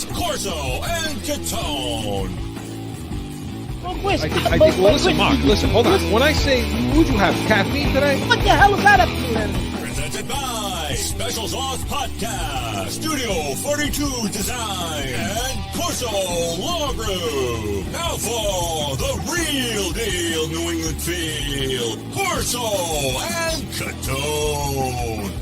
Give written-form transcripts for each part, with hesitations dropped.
It's Corso and Catone. I think well, listen, Mark, listen, hold on. When I say, would you have caffeine today? What the hell is that up to, man? Presented by Special Sauce Podcast, Studio 42 Design, and Corso Law Group. Now for the real deal New England feel, Corso and Catone.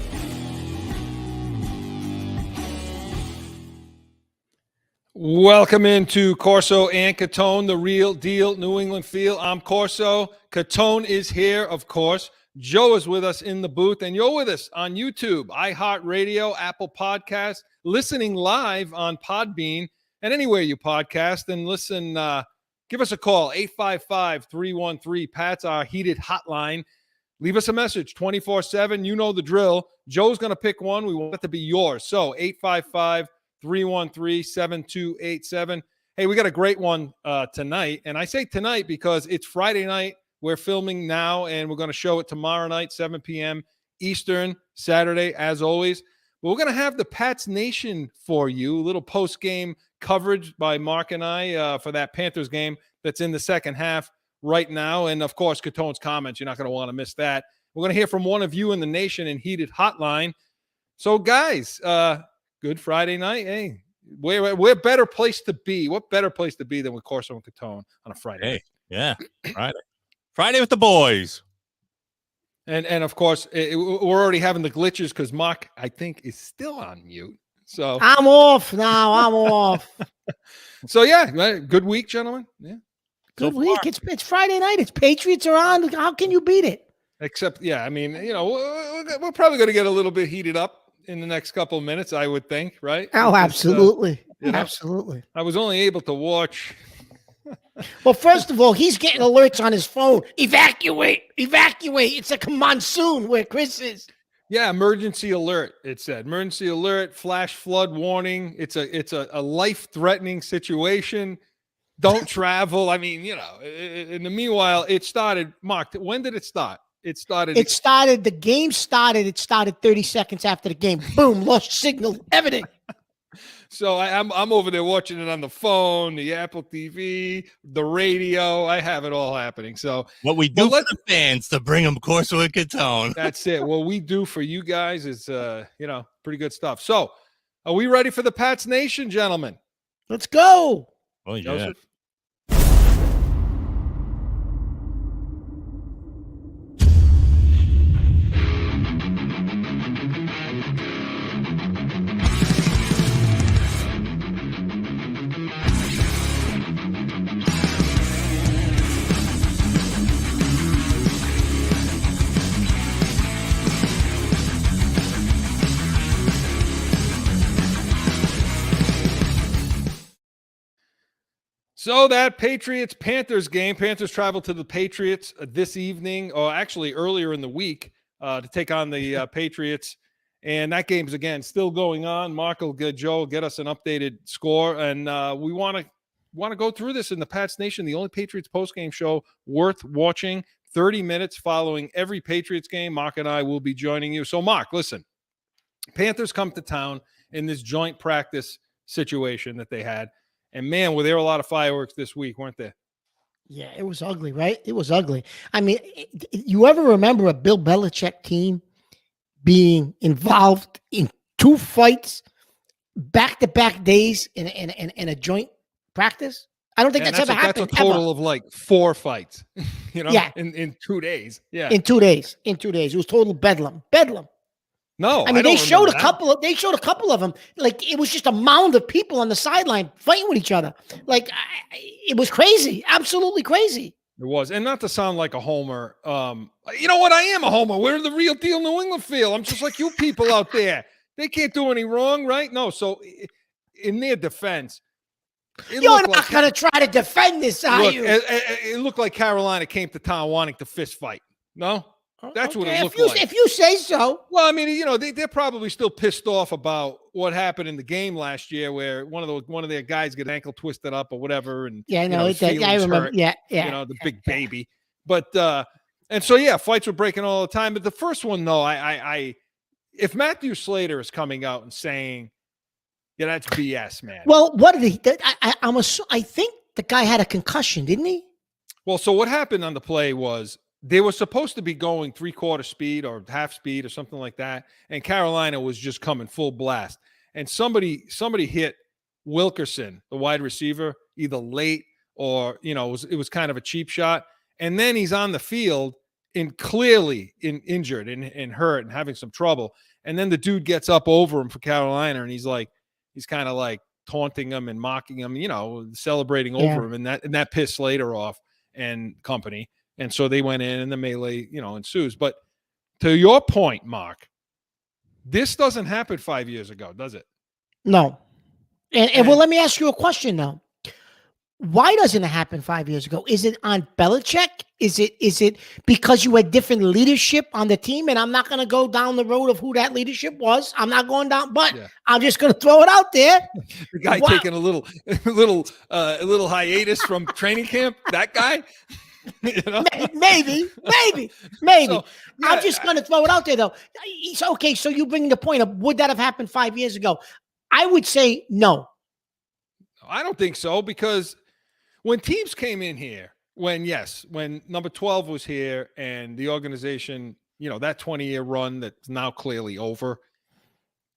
Welcome into Corso and Catone, the real deal New England feel. I'm Corso. Catone is here, of course. Joe is with us in the booth, and you're with us on YouTube, iHeartRadio, Apple Podcasts, listening live on Podbean, and anywhere you podcast. And listen, give us a call, 855-313-PATS, our heated hotline. Leave us a message, 24/7. You know the drill. Joe's going to pick one. We want it to be yours. So 855-313-7287. Hey, we got a great one tonight. And I say tonight because it's Friday night. We're filming now, and we're going to show it tomorrow night, 7 p.m. Eastern, Saturday, as always. But we're going to have the Pats Nation for you, a little post-game coverage by Mark and I for that Panthers game that's in the second half right now. And, of course, Catone's comments. You're not going to want to miss that. We're going to hear from one of you in the Nation in Heated Hotline. So, guys, good Friday night. Hey, we're a better place to be. What better place to be than with Corso and Catone on a Friday night? Yeah, Friday with the boys. And of course, we're already having the glitches because Mark, I think, is still on mute. So I'm off now. I'm off. So, yeah, good week, gentlemen. Yeah, Good week. It's Friday night. It's Patriots are on. How can you beat it? Except, yeah, I mean, you know, we're probably going to get a little bit heated up in the next couple of minutes, I would think, right? Oh, absolutely. You know, absolutely. I was only able to watch. Well, first of all, he's getting alerts on his phone. Evacuate. It's like a monsoon where Chris is. Yeah, emergency alert. It said emergency alert, flash flood warning. It's a life-threatening situation. Don't travel. I mean, you know. In the meanwhile, it started. Mark, when did it start? It started. The game started. It started 30 seconds after the game. Boom, lost signal. Everything. So I'm over there watching it on the phone, the Apple TV, the radio. I have it all happening. So what we do for the fans to bring them Corso and Catone. That's it. What we do for you guys is, pretty good stuff. So are we ready for the Pats Nation, gentlemen? Let's go. Oh, yeah. Joseph? So that Patriots-Panthers game, Panthers traveled to the Patriots this evening, or actually earlier in the week, to take on the Patriots. And that game's, again, still going on. Mark will get us an updated score. And we want to go through this in the Pats Nation, the only Patriots postgame show worth watching. 30 minutes following every Patriots game. Mark and I will be joining you. So, Mark, listen. Panthers come to town in this joint practice situation that they had. And, man, were there a lot of fireworks this week, weren't there? Yeah, it was ugly, right? It was ugly. I mean, you ever remember a Bill Belichick team being involved in two fights back-to-back days in a joint practice? I don't think that's ever happened. That's a total of like 4 fights, Yeah. in 2 days. Yeah. In 2 days. It was total bedlam. No, I mean, they showed a couple of them. Like, it was just a mound of people on the sideline fighting with each other. Like, it was crazy, absolutely crazy. It was, and not to sound like a homer. You know what? I am a homer. We're the real deal New England feel. I'm just like you people out there. They can't do any wrong, right? No. So, in their defense, you're not going to try to defend this, are you? It looked like Carolina came to town wanting to fist fight. No. That's what it looked like. If you say so. Well, I mean, they're probably still pissed off about what happened in the game last year, where one of their guys get ankle twisted up or whatever, and I remember. Hurt, the big baby. But and so fights were breaking all the time. But the first one, though, I if Matthew Slater is coming out and saying Yeah, that's BS, man. Well, what did he? I think the guy had a concussion, didn't he? Well, so what happened on the play was they were supposed to be going 3/4 speed or half speed or something like that, and Carolina was just coming full blast. And somebody hit Wilkerson, the wide receiver, either late or it was kind of a cheap shot. And then he's on the field and clearly injured and hurt and having some trouble. And then the dude gets up over him for Carolina, and he's kind of like taunting him and mocking him, celebrating over him, and that pissed Slater off and company. And so they went in and the melee, ensues. But to your point, Mark, this doesn't happen 5 years ago, does it? No. And well, let me ask you a question now. Why doesn't it happen 5 years ago? Is it on Belichick? Is it because you had different leadership on the team? And I'm not going to go down the road of who that leadership was. I'm not going down, but I'm just going to throw it out there. The guy taking a little hiatus from training camp. That guy. Maybe. So, I'm just going to throw it out there, though. Okay, so you bring the point of would that have happened 5 years ago? I would say no. I don't think so, because when teams came in here, when number 12 was here and the organization, that 20-year run that's now clearly over,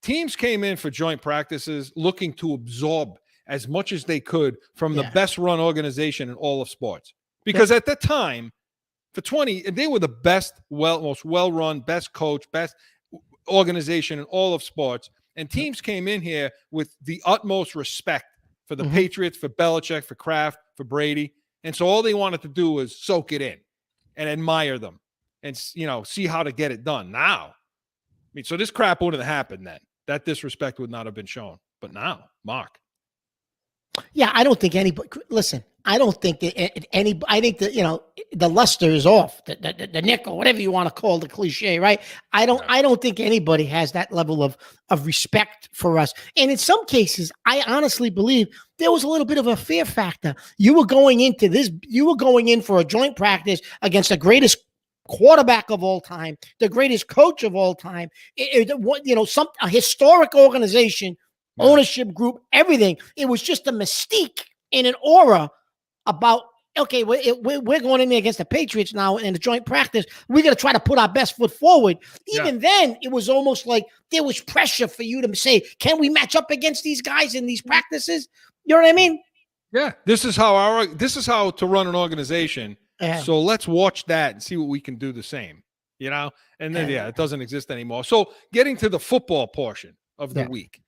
teams came in for joint practices looking to absorb as much as they could from the best run organization in all of sports. Because at that time, for 20, they were the best, most well-run, best coach, best organization in all of sports. And teams came in here with the utmost respect for the Patriots, for Belichick, for Kraft, for Brady. And so all they wanted to do was soak it in and admire them and, see how to get it done. Now, so this crap wouldn't have happened then. That disrespect would not have been shown. But now, Mark. Yeah, I don't think anybody. Listen, I don't think that any. I think that the luster is off, the nickel, whatever you want to call the cliche, right? I don't think anybody has that level of respect for us. And in some cases, I honestly believe there was a little bit of a fear factor. You were going into this. You were going in for a joint practice against the greatest quarterback of all time, the greatest coach of all time. A historic organization. Ownership group, everything. It was just a mystique and an aura about, okay, we're going in there against the Patriots now in the joint practice. We're going to try to put our best foot forward. Even then, it was almost like there was pressure for you to say, can we match up against these guys in these practices? You know what I mean? Yeah, this is how to run an organization. Yeah. So let's watch that and see what we can do the same, And then, it doesn't exist anymore. So getting to the football portion of the week.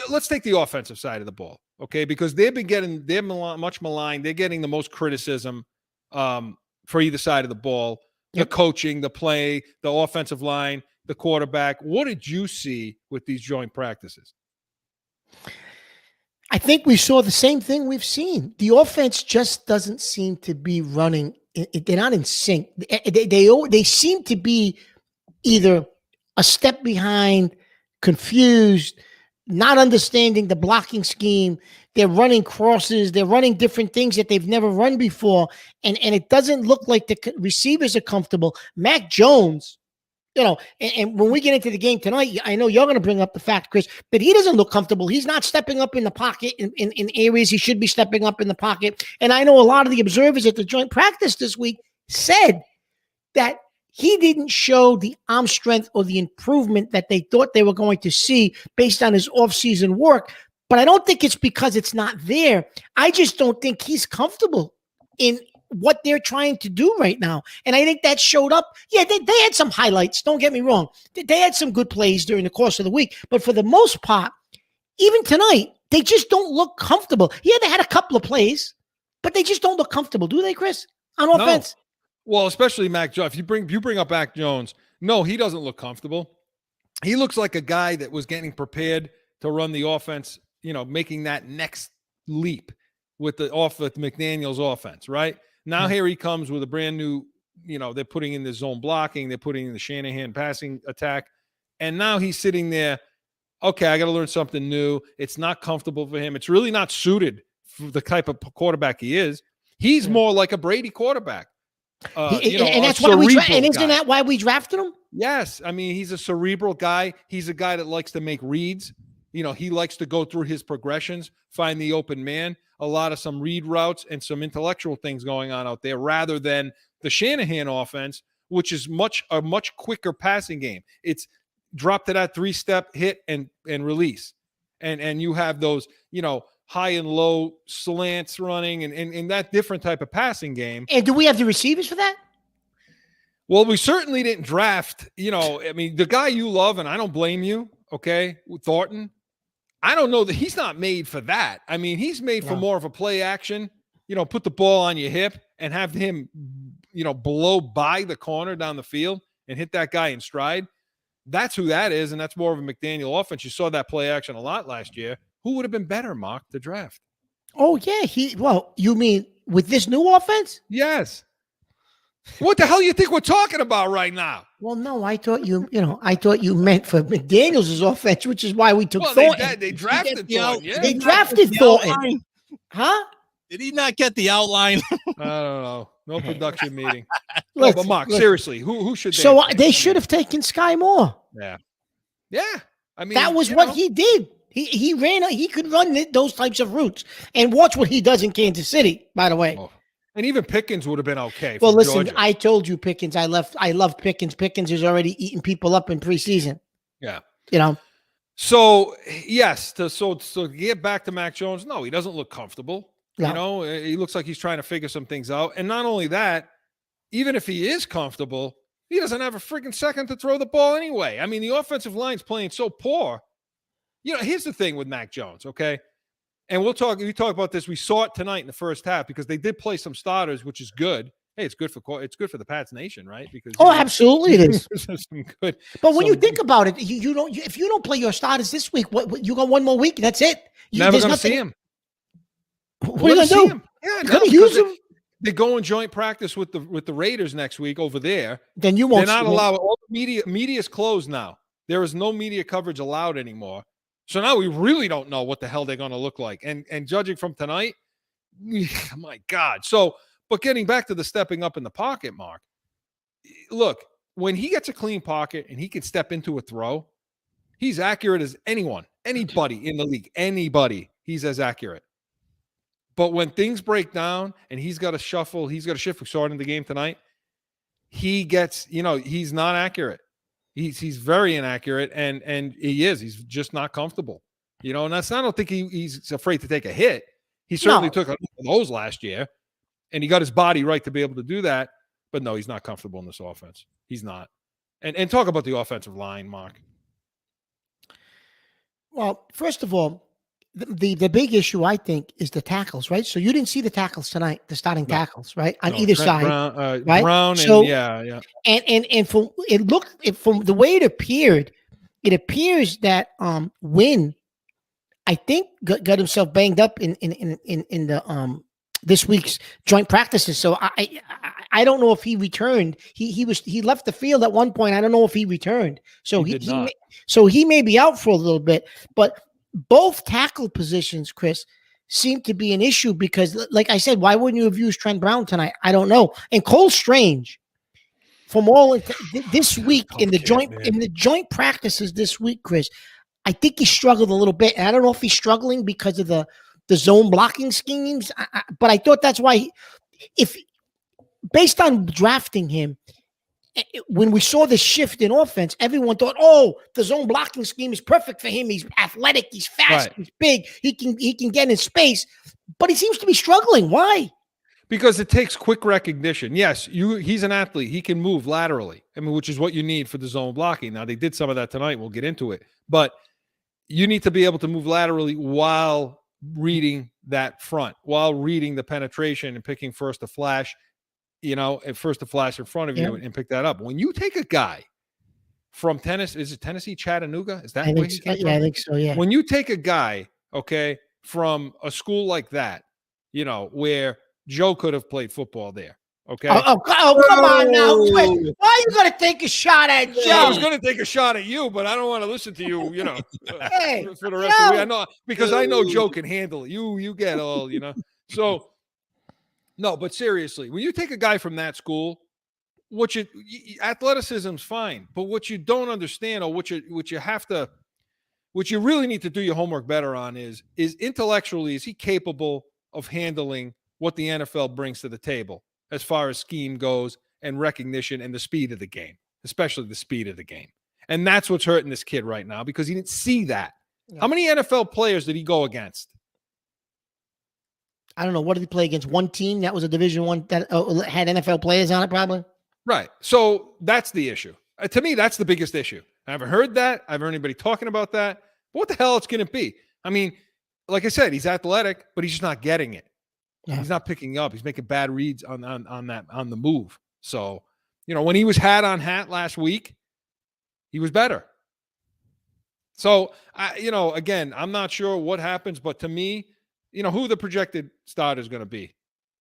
Let's take the offensive side of the ball, okay? Because they're much maligned. They're getting the most criticism for either side of the ball. The coaching, the play, the offensive line, the quarterback. What did you see with these joint practices? I think we saw the same thing we've seen. The offense just doesn't seem to be running. They're not in sync. They seem to be either a step behind, confused, not understanding the blocking scheme. They're running crosses. They're running different things that they've never run before. And it doesn't look like the receivers are comfortable. Mac Jones, and when we get into the game tonight, I know you're going to bring up the fact, Chris, but he doesn't look comfortable. He's not stepping up in the pocket in areas he should be stepping up in the pocket. And I know a lot of the observers at the joint practice this week said that he didn't show the arm strength or the improvement that they thought they were going to see based on his offseason work. But I don't think it's because it's not there. I just don't think he's comfortable in what they're trying to do right now. And I think that showed up. Yeah, they had some highlights. Don't get me wrong. They had some good plays during the course of the week. But for the most part, even tonight, they just don't look comfortable. Yeah, they had a couple of plays, but they just don't look comfortable, do they, Chris, on offense? Well, especially Mac Jones. If you bring up Mac Jones, no, he doesn't look comfortable. He looks like a guy that was getting prepared to run the offense, making that next leap with McDaniel's offense, right? Now here he comes with a brand new, they're putting in the zone blocking, they're putting in the Shanahan passing attack, and now he's sitting there, okay, I got to learn something new. It's not comfortable for him. It's really not suited for the type of quarterback he is. He's more like a Brady quarterback. And that's why isn't that why we drafted him? Yes. I mean, he's a cerebral guy. He's a guy that likes to make reads. He likes to go through his progressions, find the open man, a lot of some read routes and some intellectual things going on out there rather than the Shanahan offense, which is a much quicker passing game. It's drop to that 3-step hit and release. And you have those, high and low slants running and that different type of passing game. And do we have the receivers for that? Well, we certainly didn't draft, the guy you love, and I don't blame you, okay, Thornton. I don't know that he's not made for that. I mean, he's made for more of a play action, put the ball on your hip and have him, blow by the corner down the field and hit that guy in stride. That's who that is, and that's more of a McDaniel offense. You saw that play action a lot last year. Who would have been better, Mark, to draft? Oh, yeah. You mean with this new offense? Yes. What the hell do you think we're talking about right now? Well, no, I thought you meant for McDaniels' offense, which is why we took Thornton. They drafted Thornton. Yeah. They drafted Thornton. Huh? Did he not get the outline? I don't know. No production meeting. But Mark, seriously, who should they? So they should have taken Sky Moore. Yeah. Yeah. I mean, that was what he did. He ran. He could run those types of routes. And watch what he does in Kansas City, by the way. Oh. And even Pickens would have been okay. Well, listen, Georgia. I told you Pickens. I love Pickens. Pickens is already eating people up in preseason. Yeah. So, yes. So to get back to Mac Jones, no, he doesn't look comfortable. No. He looks like he's trying to figure some things out. And not only that, even if he is comfortable, he doesn't have a freaking second to throw the ball anyway. I mean, the offensive line's playing so poor. Here's the thing with Mac Jones, okay? And we talk about this. We saw it tonight in the first half because they did play some starters, which is good. Hey, it's good for the Pats Nation, right? Because absolutely it is. Some good. But when you think about it, if you don't play your starters this week, what you got one more week, that's it. Never going to see him. What are you going to do? Yeah, no, use him. They go in joint practice with the Raiders next week over there. Then you won't. They're not allowed. All the media's closed now. There is no media coverage allowed anymore. So now we really don't know what the hell they're going to look like. And judging from tonight, my God. So, but getting back to the stepping up in the pocket, Mark, look, when he gets a clean pocket and he can step into a throw, he's accurate as anybody in the league, he's as accurate. But when things break down and he's got to shuffle, he's got to shift. We saw it in the game tonight. He gets, he's not accurate. He's very inaccurate, and he's just not comfortable. And that's I don't think he's afraid to take a hit. He certainly took a those last year, and he got his body right to be able to do that. But no, he's not comfortable in this offense. He's not. And talk about the offensive line, Mark. Well, first of all, the big issue I think is the tackles, right? So you didn't see the tackles tonight, the starting tackles, right, on either side, right? Brown, so, yeah. And from the way it appears that Wynn, I think, got himself banged up in the this week's joint practices. So I don't know if he returned. He left the field at one point. I don't know if he returned. So he may be out for a little bit, but both tackle positions, Chris, seem to be an issue because, like I said, why wouldn't you have used Trent Brown tonight? I don't know. And Cole Strange, from this week in the joint practices this week, Chris, I think he struggled a little bit. And I don't know if he's struggling because of the zone blocking schemes, but I thought that's why, based on drafting him, when we saw the shift in offense, everyone thought, the zone blocking scheme is perfect for him. He's athletic. He's fast. Right. He's big. He can get in space, but he seems to be struggling. Why? Because it takes quick recognition. Yes, he's an athlete. He can move laterally, which is what you need for the zone blocking. Now, they did some of that tonight. We'll get into it. But you need to be able to move laterally while reading that front, while reading the penetration and picking first to flash, first to flash in front of you and pick that up. When you take a guy from Tennessee, is it Tennessee, Chattanooga? Is that where he came from? Yeah, I think so, yeah. When you take a guy, from a school like that, where Joe could have played football there, okay? Oh, come on now. Why are you going to take a shot at Joe? I was going to take a shot at you, but I don't want to listen to you, hey, for the rest of the week. I know, because I know Joe can handle it. You get all, So, no, but seriously, when you take a guy from that school, athleticism's fine, but what you don't understand, or what you have to what you really need to do your homework better on is intellectually, is he capable of handling what the NFL brings to the table as far as scheme goes and recognition and the speed of the game, especially the speed of the game. And that's what's hurting this kid right now because he didn't see that. Yeah. How many NFL players did he go against? I don't know. What did he play against? One team that was a Division I that had NFL players on it, probably. Right. So that's the issue. To me, that's the biggest issue. I haven't heard that. I haven't heard anybody talking about that. But what the hell it's going to be? I mean, like I said, he's athletic, but he's just not getting it. Yeah. He's not picking up. He's making bad reads on the move. So, when he was hat on hat last week, he was better. So, again, I'm not sure what happens, but to me, who the projected starter is going to be.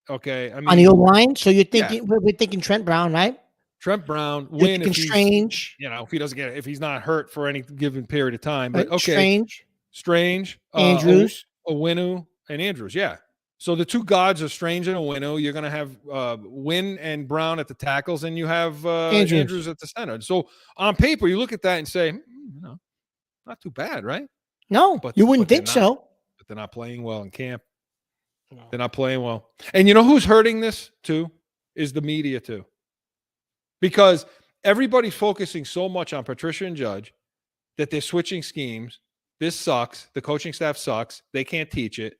Okay. I mean, on the O-line. So you're thinking, we're thinking Trent Brown, right? Trent Brown, Win if he's Strange. If he's not hurt for any given period of time. But okay. Strange. Andrews. Owinu and Andrews. Yeah. So the two guards are Strange and Owinu. You're going to have Win and Brown at the tackles, and you have Andrews at the center. So on paper, you look at that and say, not too bad, right? No, but you wouldn't think so. But they're not playing well in camp. No. They're not playing well. And you know who's hurting this too? Is the media too. Because everybody's focusing so much on Patricia and Judge that they're switching schemes. This sucks. The coaching staff sucks. They can't teach it.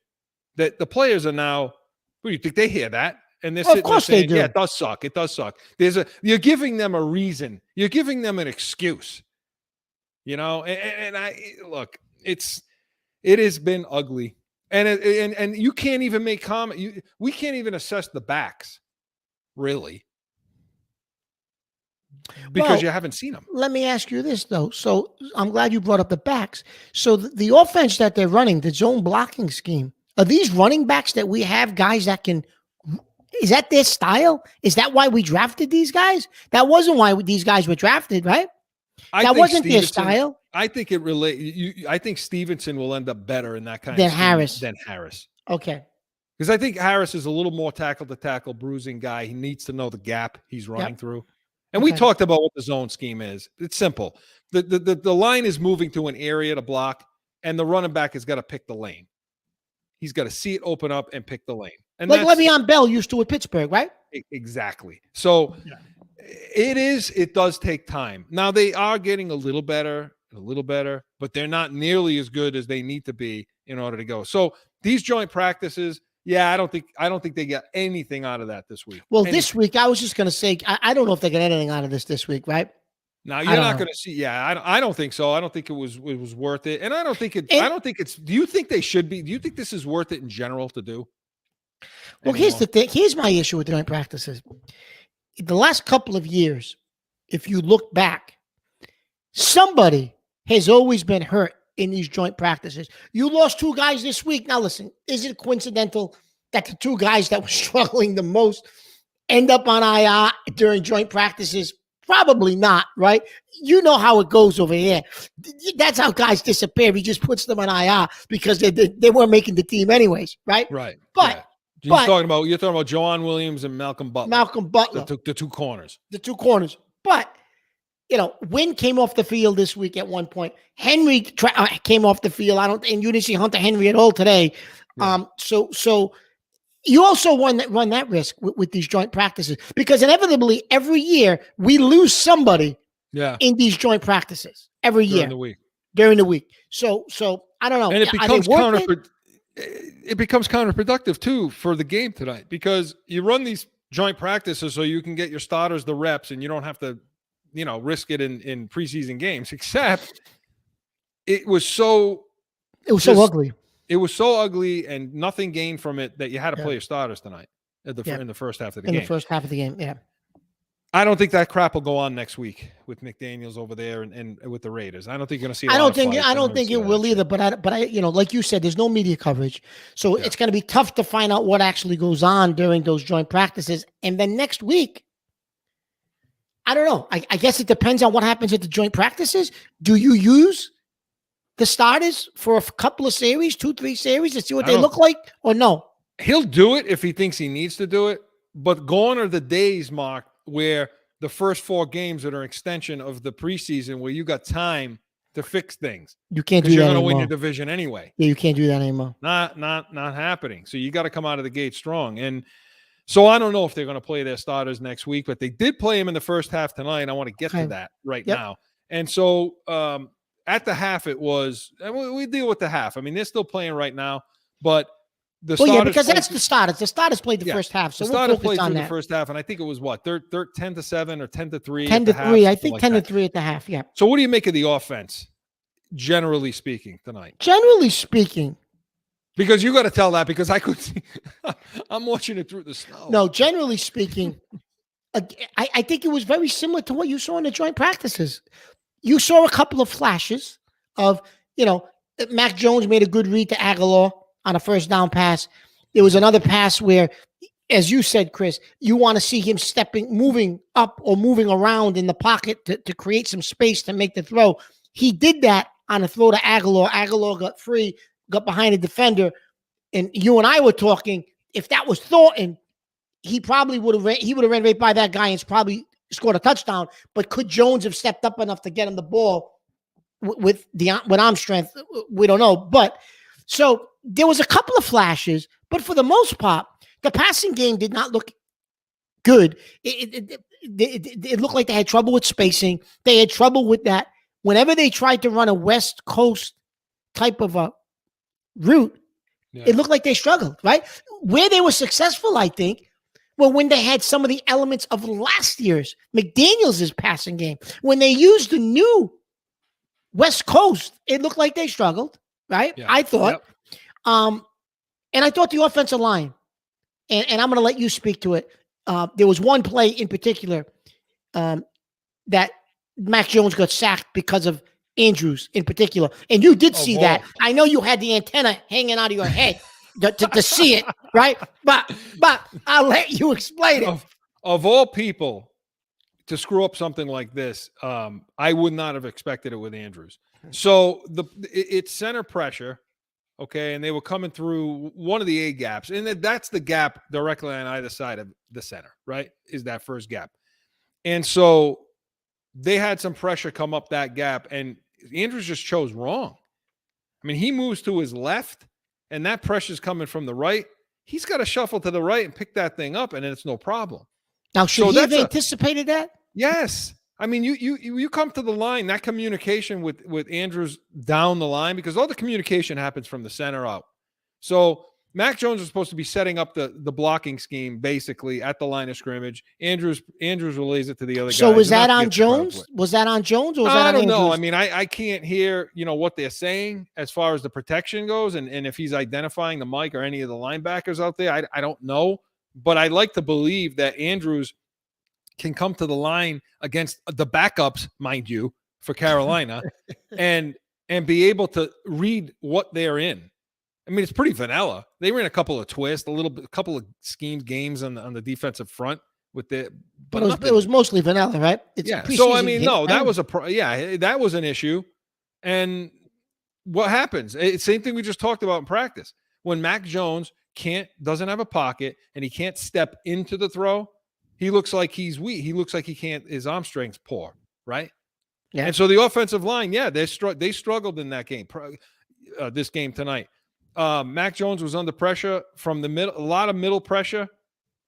That the players are now, what do you think? They hear that. And they're of course they do. Yeah, it does suck. It does suck. You're giving them a reason. You're giving them an excuse. And I look, it has been ugly. And you can't even make comment. We can't even assess the backs, really. Because you haven't seen them. Let me ask you this, though. So I'm glad you brought up the backs. So the offense that they're running, the zone blocking scheme, are these running backs that we have guys that can – is that their style? Is that why we drafted these guys? That wasn't why these guys were drafted, right? That wasn't their style. I think I think Stevenson will end up better in that kind of scheme than Harris. Okay. Because I think Harris is a little more tackle-to-tackle bruising guy. He needs to know the gap he's running through. And we talked about what the zone scheme is. It's simple. The line is moving to an area to block, and the running back has got to pick the lane. He's got to see it open up and pick the lane. And like Le'Veon Bell used to with Pittsburgh, right? Exactly. So it does take time. Now they are getting a little better, but they're not nearly as good as they need to be in order to go. So these joint practices, I don't think they got anything out of that this week. Well, this week, I was just going to say, I don't know if they got anything out of this week, right? No, you're not going to see. I don't think so. I don't think it was worth it. And I don't think it's, do you think they should be? Do you think this is worth it in general to do? Well, here's the thing. Here's my issue with joint practices. The last couple of years, if you look back, somebody has always been hurt in these joint practices. You lost two guys this week. Now, listen, is it coincidental that the two guys that were struggling the most end up on IR during joint practices? Probably not, right? You know how it goes over here. That's how guys disappear. He just puts them on IR because they weren't making the team anyways, right? Right. But you're talking about Jawan Williams and Malcolm Butler. The two corners. The two corners. But Wynn came off the field this week at one point. Henry came off the field. And you didn't see Hunter Henry at all today. Yeah. So you also run that risk with these joint practices because inevitably every year we lose somebody in these joint practices every year during the week. So I don't know. And it becomes counterproductive too for the game tonight because you run these joint practices so you can get your starters the reps and you don't have to risk it in preseason games, except it was so ugly. It was so ugly and nothing gained from it that you had to play your starters tonight in the first half of the game. In the first half of the game, yeah. I don't think that crap will go on next week with McDaniels over there and with the Raiders. I don't think you're going to see. I don't think it will either. But I, like you said, there's no media coverage, so it's going to be tough to find out what actually goes on during those joint practices. And then next week, I don't know. I guess it depends on what happens at the joint practices. Do you use the starters for a couple of series, 2-3 series to see what they look like, or no? He'll do it if he thinks he needs to do it. But gone are the days, Mark, where the first 4 games that are an extension of the preseason, where you got time to fix things. You can't do Because that you're going to anymore. win your division anyway. Yeah, you can't do that anymore. Not happening. So you got to come out of the gate strong. And so I don't know if they're going to play their starters next week, but they did play him in the first half tonight. I want to get to that right now. And so at the half, it was, and we deal with the half. I mean, they're still playing right now, but the starters, because that's the starters. The starters played the first half. So the we'll starters focus played on through that. the first half, and I think it was what, 10-7 or 10-3. 10-3. I think 10-3 at the half. Yeah. So what do you make of the offense, generally speaking, tonight? Generally speaking, because you got to tell that, because I could see, I'm watching it through the snow. No, generally speaking, I think it was very similar to what you saw in the joint practices. You saw a couple of flashes of, Mac Jones made a good read to Aguilar on a first down pass. There was another pass where, as you said, Chris, you want to see him moving up or moving around in the pocket to create some space to make the throw. He did that on a throw to Aguilar. Aguilar got free, got behind a defender, and you and I were talking, if that was Thornton, he probably would have ran right by that guy and probably scored a touchdown. But could Jones have stepped up enough to get him the ball with arm strength? We don't know. But so there was a couple of flashes, but for the most part, the passing game did not look good. It looked like they had trouble with spacing. They had trouble with that. Whenever they tried to run a West Coast type of a route, it looked like they struggled, right? Where they were successful, I think, when they had some of the elements of last year's McDaniels' passing game. When they used the new West Coast, it looked like they struggled, right? Yeah. I thought. Yep. And I thought the offensive line, and I'm going to let you speak to it. There was one play in particular that Mac Jones got sacked because of Andrews in particular. And you did see that. I know you had the antenna hanging out of your head to see it, right? But I'll let you explain it. Of all people to screw up something like this, I would not have expected it with Andrews. So it's center pressure, okay, and they were coming through one of the A gaps, and that's the gap directly on either side of the center, right, is that first gap. And so they had some pressure come up that gap, and Andrews just chose wrong. I mean, he moves to his left, and that pressure's coming from the right. He's got to shuffle to the right and pick that thing up, and it's no problem. Now, should he have anticipated that? Yes. I mean, you come to the line, that communication with Andrews down the line, because all the communication happens from the center out. So Mac Jones was supposed to be setting up the blocking scheme basically at the line of scrimmage. Andrews relays it to the other guy. So was that on Jones? Was that on Jones, or was that on Andrews? I don't know. I mean, I can't hear, what they're saying as far as the protection goes, and if he's identifying the Mike or any of the linebackers out there. I don't know. But I like to believe that Andrews can come to the line against the backups, mind you, for Carolina, and be able to read what they're in. I mean, it's pretty vanilla. They ran a couple of twists, a couple of games on the defensive front with but it was mostly vanilla, right? So I mean, no, that was that was an issue. And what happens? Same thing we just talked about in practice. When Mac Jones doesn't have a pocket and he can't step into the throw, he looks like he's weak. He looks like his arm strength's poor, right? Yeah. And so the offensive line, they struggled in that game, this game tonight. Mac Jones was under pressure from the middle, a lot of middle pressure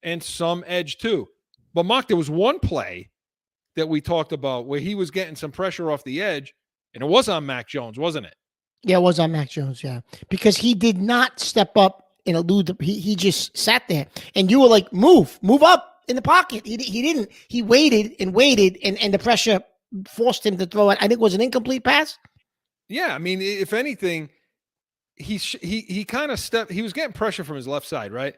and some edge too. But Mark, there was one play that we talked about where he was getting some pressure off the edge, and it was on Mac Jones, wasn't it? Yeah, it was on Mac Jones, yeah. Because he did not step up and elude he just sat there. And you were like, move up in the pocket. He didn't. He waited, and the pressure forced him to throw it. I think it was an incomplete pass. Yeah, I mean, if anything, he kind of stepped. He was getting pressure from his left side, right?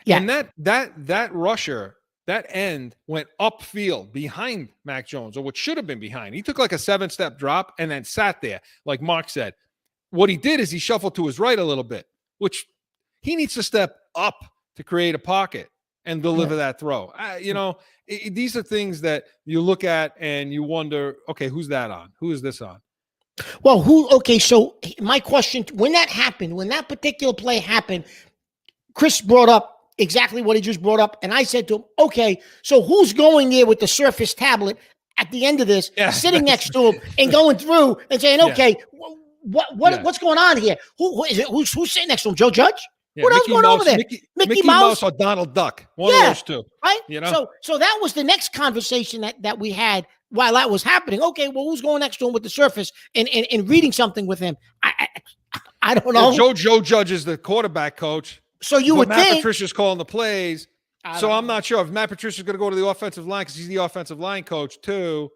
Yeah. And that rusher, that end went upfield behind Mac Jones, or what should have been behind. He took like a 7-step drop and then sat there, like Mark said. What he did is he shuffled to his right a little bit, which he needs to step up to create a pocket and deliver that throw. These are things that you look at and you wonder, okay, who's that on? Who is this on? Well, so my question, when that particular play happened, Chris brought up exactly what he just brought up, and I said to him, okay, so who's going there with the Surface tablet at the end of this, Yeah, sitting that's- next to him and going through and saying, Yeah. okay, what's going on here? Who is it? Who's sitting next to him? Joe Judge? Yeah, What else going over there? Mickey Mouse or Donald Duck. One of those two. Right? You know? So that was the next conversation that we had while that was happening. Okay, well, who's going next to him with the Surface and reading something with him? I don't know. Well, Joe Judge is the quarterback coach. So you but would Matt think Patricia's calling the plays. So I'm not sure if Matt Patricia's going to go to the offensive line because he's the offensive line coach too.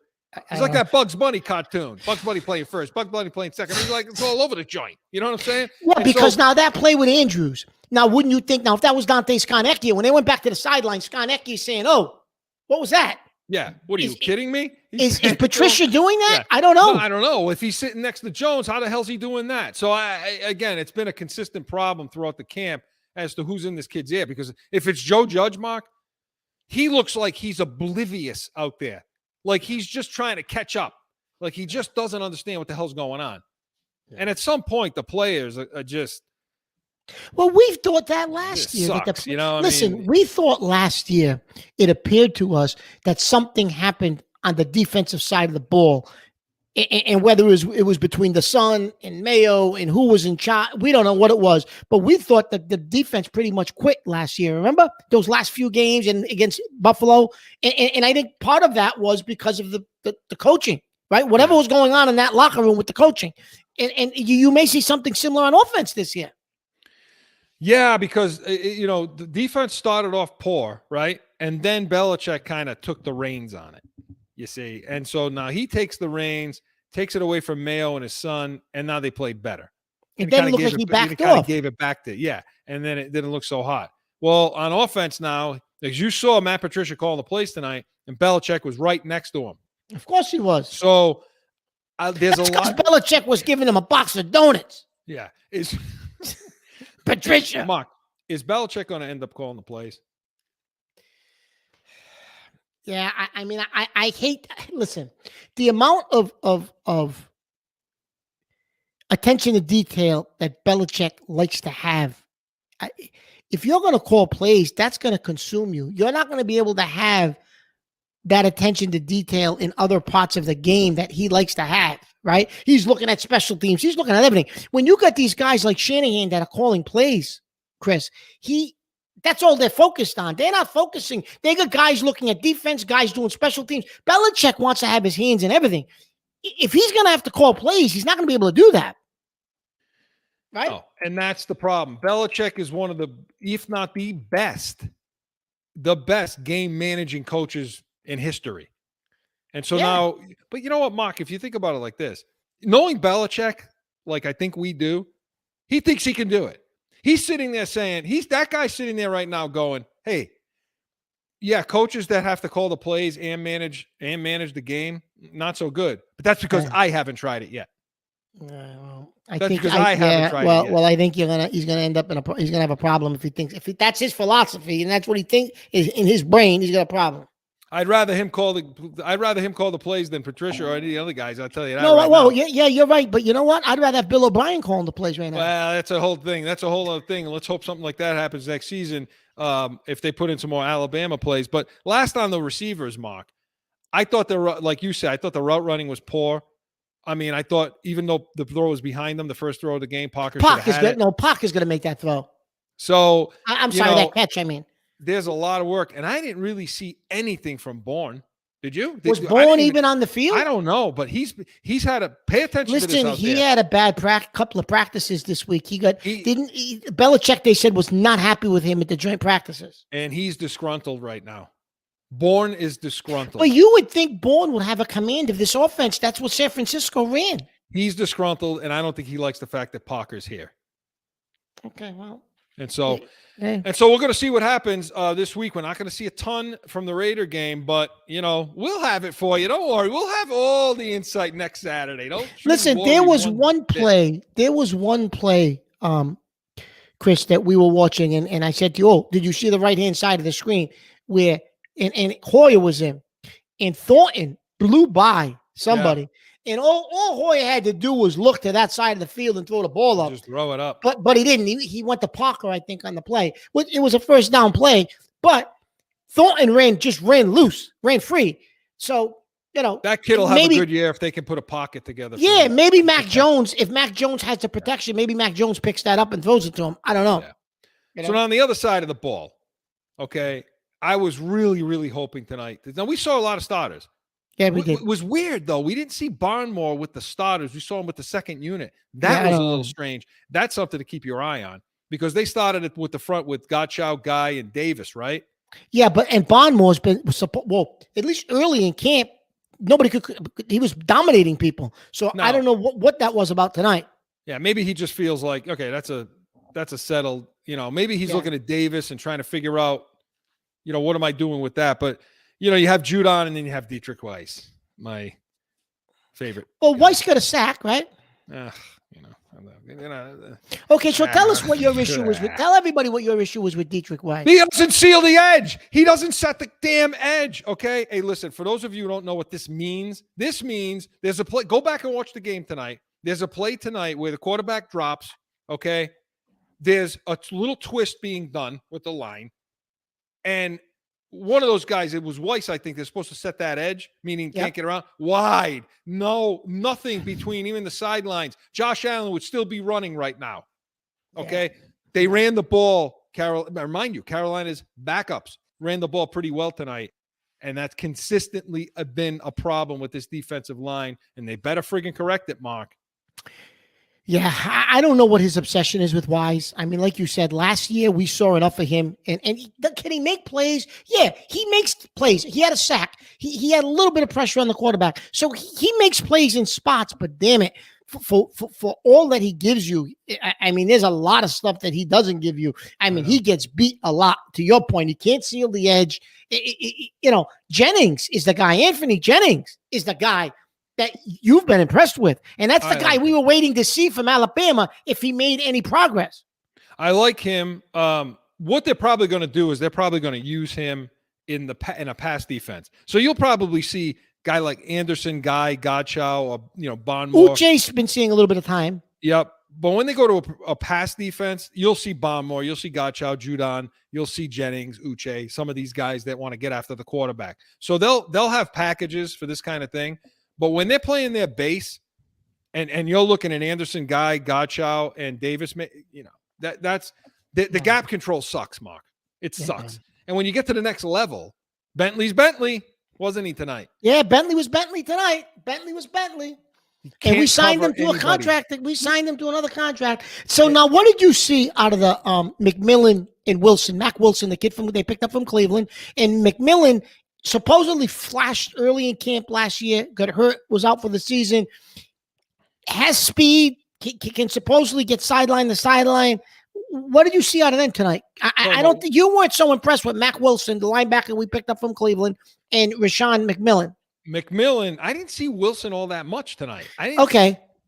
It's like that Bugs Bunny cartoon. Bugs Bunny playing first, Bugs Bunny playing second. He's like, it's all over the joint. You know what I'm saying? Yeah, because now that play with Andrews. Now, wouldn't you think? Now, if that was Dante Scarnecchia, when they went back to the sideline, Scarnecchia saying, "Oh, what was that?" Yeah. What are you kidding me? Is Patricia doing that? Yeah. I don't know. No, I don't know. If he's sitting next to Jones, how the hell's he doing that? So again, it's been a consistent problem throughout the camp as to who's in this kid's ear. Because if it's Joe Judge, Mark, he looks like he's oblivious out there. Like he's just trying to catch up. Like he just doesn't understand what the hell's going on. Yeah. And at some point, the players are just. Well, we thought that last year. Sucks, you know. Listen, we thought last year it appeared to us that something happened on the defensive side of the ball, and whether it was between the Sun and Mayo and who was in charge, we don't know what it was. But we thought that the defense pretty much quit last year. Remember those last few games and against Buffalo, and I think part of that was because of the coaching, right? Whatever was going on in that locker room with the coaching, and you may see something similar on offense this year. Yeah, because, the defense started off poor, right? And then Belichick kind of took the reins on it, you see. And so now he takes the reins, takes it away from Mayo and his son, and now they played better. It didn't look like he backed off. Gave it back to, and then it didn't look so hot. Well, on offense now, as you saw Matt Patricia calling the plays tonight, and Belichick was right next to him. Of course he was. So there's That's a lot. Belichick was giving him a box of donuts. Yeah. Patricia. Mark, is Belichick going to end up calling the plays? Yeah, I hate. Listen, the amount of attention to detail that Belichick likes to have. If you're going to call plays, that's going to consume you. You're not going to be able to have that attention to detail in other parts of the game that he likes to have. Right? He's looking at special teams. He's looking at everything. When you got these guys like Shanahan that are calling plays, Chris, that's all they're focused on. They're not focusing. They got guys looking at defense, guys doing special teams. Belichick wants to have his hands in everything. If he's going to have to call plays, he's not going to be able to do that. Right? Oh, and that's the problem. Belichick is one of the, if not the best game managing coaches in history. And so now, but you know what, Mark, if you think about it like this, knowing Belichick, like I think we do, he thinks he can do it. He's sitting there saying, that guy sitting there right now going, hey, yeah, coaches that have to call the plays and manage the game, not so good. But that's because I haven't tried it yet. I think I think he's gonna end up he's gonna have a problem if that's his philosophy and that's what he thinks is in his brain. He's got a problem. I'd rather him call the plays than Patricia or any of the other guys. I'll tell you that. You're right. But you know what? I'd rather have Bill O'Brien calling the plays right now. Well, that's a whole thing. That's a whole other thing. Let's hope something like that happens next season. If they put in some more Alabama plays. But last on the receivers, Mark, I thought like you said, I thought the route running was poor. I mean, I thought even though the throw was behind them, the first throw of the game, Parker's going to make that throw. So I'm sorry, that catch. I mean. There's a lot of work, and I didn't really see anything from Bourne. Did you? Was Bourne even on the field? I don't know, but he's had to pay attention to this out there. Listen, he had a bad couple of practices this week. Belichick, they said, was not happy with him at the joint practices. And he's disgruntled right now. Bourne is disgruntled. But you would think Bourne would have a command of this offense. That's what San Francisco ran. He's disgruntled, and I don't think he likes the fact that Parker's here. Okay, well. And so we're going to see what happens this week. We're not going to see a ton from the Raider game, but, we'll have it for you. Don't worry. We'll have all the insight next Saturday. Listen, there was one play, Chris, that we were watching, and I said to you, did you see the right-hand side of the screen where and Hoyer was in, and Thornton blew by somebody. Yeah. And all Hoyer had to do was look to that side of the field and throw the ball up. Just throw it up. But he didn't. He went to Parker, I think, on the play. It was a first down play, but Thornton ran loose, ran free. So That kid will have maybe, a good year if they can put a pocket together. Yeah, maybe Mac Jones. If Mac Jones has the protection, maybe Mac Jones picks that up and throws it to him. I don't know. Yeah. So now on the other side of the ball, okay, I was really, really hoping tonight. Now we saw a lot of starters. Yeah, we did. It was weird though. We didn't see Barnmore with the starters. We saw him with the second unit. That was a little strange. That's something to keep your eye on because they started it with the front with Gottschalk, Guy, and Davis, right? Yeah, and Barnmore's been at least early in camp. Nobody could. He was dominating people. So I don't know what that was about tonight. Yeah, maybe he just feels like, okay, that's a settled. Maybe he's looking at Davis and trying to figure out, what am I doing with that? But you have Judon and then you have Dietrich Weiss, my favorite. Well, Weiss got a sack, right? Okay, so tell us what your issue was with. Tell everybody what your issue was with Dietrich Weiss. He doesn't seal the edge. He doesn't set the damn edge. Okay. Hey, listen, for those of you who don't know what this means there's a play. Go back and watch the game tonight. There's a play tonight where the quarterback drops. Okay. There's a little twist being done with the line. And one of those guys, it was Weiss, I think, they're supposed to set that edge, meaning can't get around. Wide. No, nothing between even the sidelines. Josh Allen would still be running right now. Okay. Yeah. They ran the ball. Remind you, Carolina's backups ran the ball pretty well tonight. And that's consistently been a problem with this defensive line. And they better friggin' correct it, Mark. Yeah, I don't know what his obsession is with Wise. I mean, like you said, last year we saw enough of him. And can he make plays? Yeah, he makes plays. He had a sack. He had a little bit of pressure on the quarterback. So he makes plays in spots, but damn it, for all that he gives you, I mean, there's a lot of stuff that he doesn't give you. I mean, he gets beat a lot. To your point, he can't seal the edge. Jennings is the guy. Anthony Jennings is the guy that you've been impressed with. And that's the guy we were waiting to see from Alabama if he made any progress. I like him. What they're probably going to do is they're probably going to use him in a pass defense. So you'll probably see guy like Anderson, Guy, Gottschalk, or Barnmore. Uche's been seeing a little bit of time. Yep. But when they go to a pass defense, you'll see Barnmore, you'll see Gottschalk, Judon, you'll see Jennings, Uche, some of these guys that want to get after the quarterback. So they'll have packages for this kind of thing. But when they're playing their base, and you're looking at Anderson, Guy, Gottschalk, and Davis, that's the gap control sucks, Mark. It sucks. Man. And when you get to the next level, Bentley's Bentley, wasn't he tonight? Yeah, Bentley was Bentley tonight. Bentley was Bentley. And we signed him to a contract. We signed him to another contract. So now what did you see out of the McMillan and Wilson? Mac Wilson, the kid they picked up from Cleveland, and McMillan supposedly flashed early in camp last year, got hurt, was out for the season, has speed, can supposedly get sideline to sideline. What did you see out of them tonight? I don't think you weren't so impressed with Mac Wilson, the linebacker we picked up from Cleveland, and Rashawn McMillan. I didn't see Wilson all that much tonight. I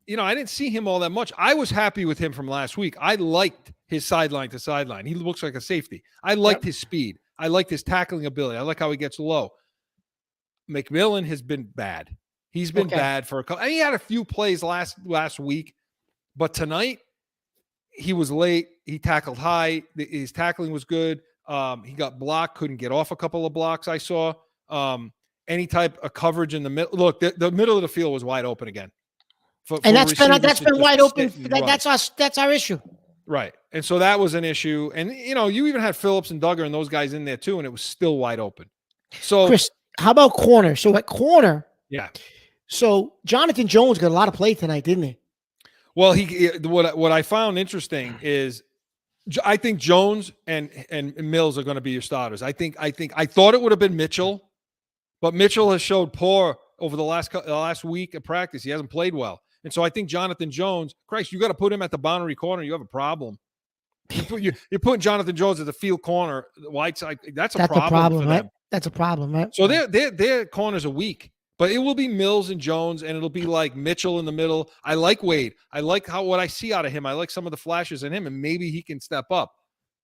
didn't see him all that much. I was happy with him from last week. I liked his sideline to sideline. He looks like a safety. I liked his speed. I liked his tackling ability. I like how he gets low. McMillan has been bad. He's been bad for a couple. He had a few plays last week, but tonight he was late. He tackled high. His tackling was good. He got blocked. Couldn't get off a couple of blocks. I saw any type of coverage in the middle. Look, the middle of the field was wide open again. And that's been wide open. That's our issue. Right. And so that was an issue. And, you even had Phillips and Duggar and those guys in there too, and it was still wide open. So, Chris, how about corner? So at corner. Yeah. So Jonathan Jones got a lot of play tonight, didn't he? Well, what I found interesting is I think Jones and Mills are going to be your starters. I thought it would have been Mitchell, but Mitchell has showed poor over the last week of practice. He hasn't played well. And so I think Jonathan Jones, Christ, you got to put him at the boundary corner. You have a problem. You're putting Jonathan Jones at the field corner, the wide side. That's a problem, right? That's a problem, right? So their corners are weak, but it will be Mills and Jones, and it'll be like Mitchell in the middle. I like Wade. I like what I see out of him. I like some of the flashes in him, and maybe he can step up.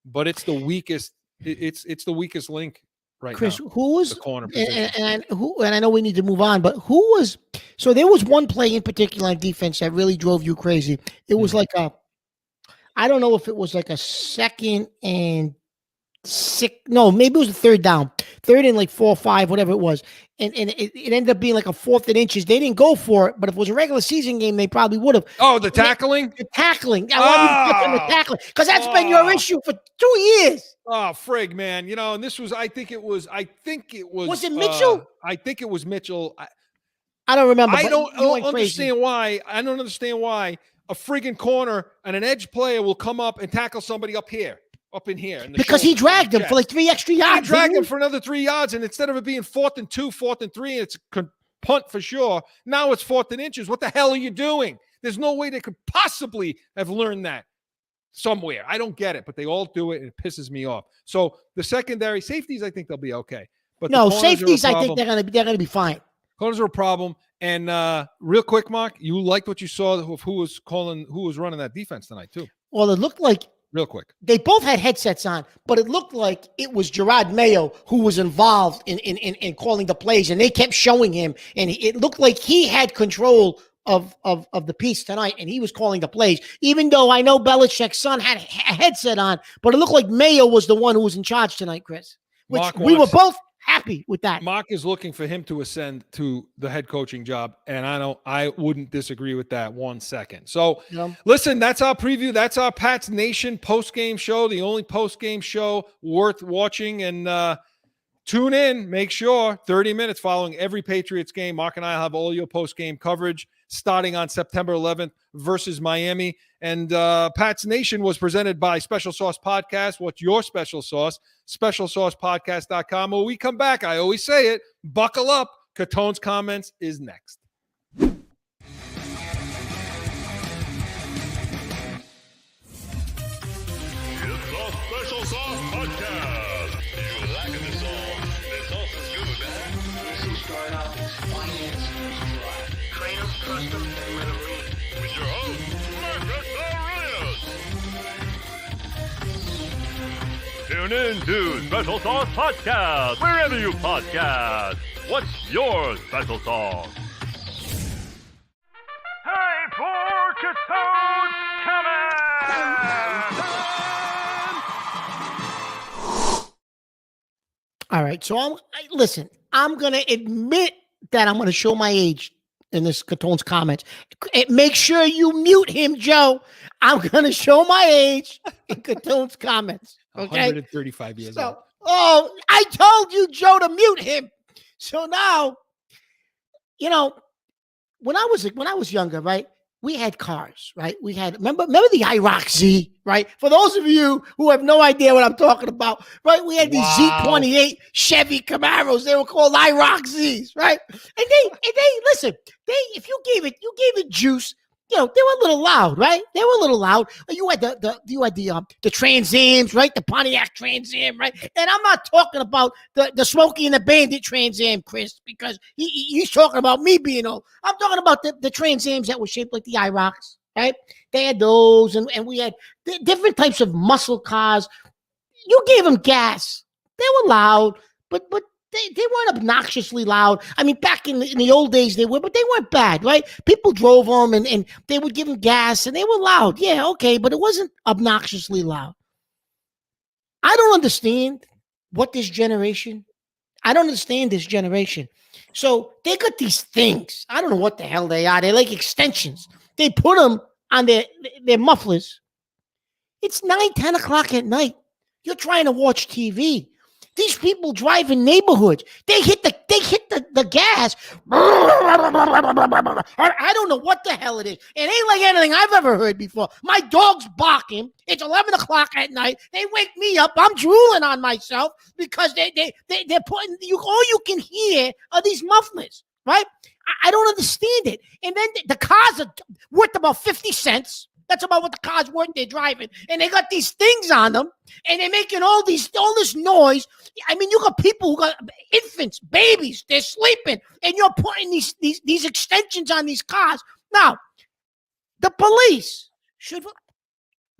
But it's the weakest. It's the weakest link. Right, Chris, now, who was the corner and I know we need to move on, but who was so there was one play in particular on defense that really drove you crazy. It was like I don't know if it was like a 2nd and 6. No, maybe it was a 3rd down, 3rd and like 4 or 5, whatever it was. and it ended up being like a 4th and inches. They didn't go for it, but if it was a regular season game, they probably would have. Oh, the tackling? The tackling. I want you to touch on the tackling because that's been your issue for 2 years. Oh, frig, man. And this was, I think it was. Was it Mitchell? I think it was Mitchell. I don't remember. I don't understand why. I don't understand why a friggin' corner and an edge player will come up and tackle somebody up in here. Because he dragged him for like 3 extra yards. He dragged him for another 3 yards, and instead of it being 4th and 2, 4th and 3, it's punt for sure. Now it's 4th and inches. What the hell are you doing? There's no way they could possibly have learned that somewhere. I don't get it, but they all do it, and it pisses me off. So the secondary safeties, I think they'll be okay. But no, safeties, I think they're gonna be fine. Corners are a problem. And real quick, Mark, you liked what you saw of who was running that defense tonight too. Well, it looked like real quick. They both had headsets on, but it looked like it was Gerard Mayo who was involved in calling the plays, and they kept showing him, and it looked like he had control of the piece tonight, and he was calling the plays. Even though I know Belichick's son had a headset on, but it looked like Mayo was the one who was in charge tonight, Chris. Which we were both happy with that. Mark is looking for him to ascend to the head coaching job, and I wouldn't disagree with that 1 second. So listen, that's our preview. That's our Pats Nation post-game show, the only post-game show worth watching. And tune in, make sure, 30 minutes following every Patriots game. Mark and I have all your post-game coverage starting on September 11th versus Miami. And Pats Nation was presented by Special Sauce Podcast. What's your special sauce? SpecialSaucePodcast.com. When we come back, I always say it, buckle up. Catone's Comments is next. It's the Special Sauce Podcast. You like the sauce? The sauce is good, man. This is start out as finance train them, trust them, and let them lead. With your host, Marcus Arias. Tune in to Special Sauce Podcast, wherever you podcast. What's your special sauce? Time for Catone's Comments! All right, so listen, I'm going to admit that I'm going to show my age in this Catone's Comments. Make sure you mute him, Joe. I'm going to show my age in Catone's Comments. Okay? 135 years old. Oh, I told you, Joe, to mute him. So now, when I was younger, right, we had cars, right? We had, remember the IROC Z, right? For those of you who have no idea what I'm talking about, right? We had these Z28 Chevy Camaros. They were called IROC Zs, right? And they listen, if you gave it juice, they were a little loud, right? They were a little loud. You had the Trans Ams, right? The Pontiac Trans Am, right? And I'm not talking about the Smokey and the Bandit Trans Am, Chris, because he's talking about me being old. I'm talking about the Trans Ams that were shaped like the IROCs, right? They had those, and we had different types of muscle cars. You gave them gas. They were loud, but they weren't obnoxiously loud. I mean, back in the old days they were, but they weren't bad, right? People drove them and they would give them gas and they were loud. Yeah, okay, but it wasn't obnoxiously loud. I don't understand this generation. So they got these things. I don't know what the hell they are. They're like extensions. They put them on their mufflers. It's 9, 10 o'clock at night. You're trying to watch TV. These people drive in neighborhoods. They hit the gas. I don't know what the hell it is. It ain't like anything I've ever heard before. My dog's barking. It's 11 o'clock at night. They wake me up. I'm drooling on myself because they're putting you. All you can hear are these mufflers, right? I don't understand it. And then the cars are worth about 50 cents. That's about what the car's worth they're driving. And they got these things on them, and they're making all this noise. I mean, you got people who got infants, babies, they're sleeping, and you're putting these extensions on these cars. Now, the police should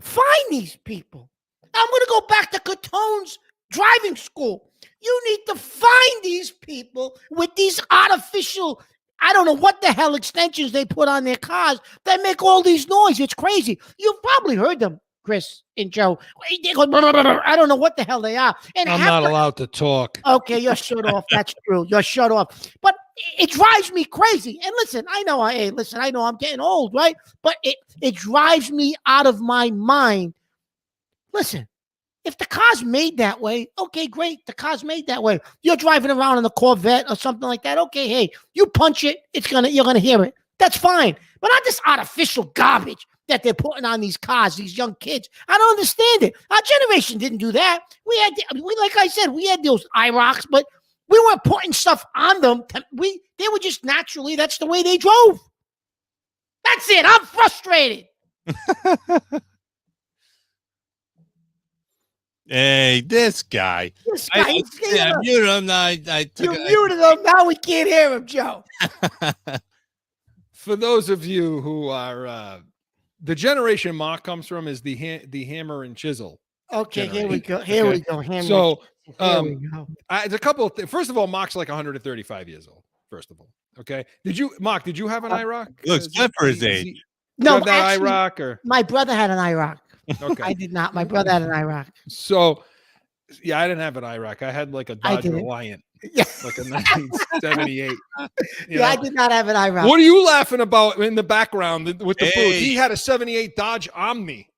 find these people. I'm going to go back to Catone's driving school. You need to find these people with these artificial, I don't know what the hell extensions they put on their cars that make all these noise. It's crazy. You've probably heard them Chris and Joe. They go, "Blah, blah, blah, blah." I don't know what the hell they are. And I'm half not the- allowed to talk. Okay, you're shut off. That's true. You're shut off. But it drives me crazy. And listen, I know I'm getting old, right? But it drives me out of my mind. Listen, if the car's made that way, okay, great. The car's made that way. You're driving around in a Corvette or something like that. Okay, hey, you punch it, you're gonna hear it. That's fine. But not this artificial garbage that they're putting on these cars, these young kids. I don't understand it. Our generation didn't do that. Like I said, we had those IROCs, but we weren't putting stuff on them. They were just naturally, that's the way they drove. That's it. I'm frustrated. Hey, this guy. I muted him. You muted him. Now we can't hear him, Joe. For those of you who are the generation Mark comes from is the hammer and chisel. Okay, generation. here we go. Here we go. Hammer. So Here we go. it's a couple of first of all, Mark's like 135 years old. First of all, okay. Did you have an IROC? He looks good for his age. No, that actually, IROC or my brother had an IROC. okay. I did not. My brother had an IROC. So yeah, I didn't have an IROC. I had like a I Dodge didn't. Reliant, Yeah. like a 1978. Yeah, I did not have an IROC. What are you laughing about in the background with the Hey. booth? He had a 78 Dodge Omni.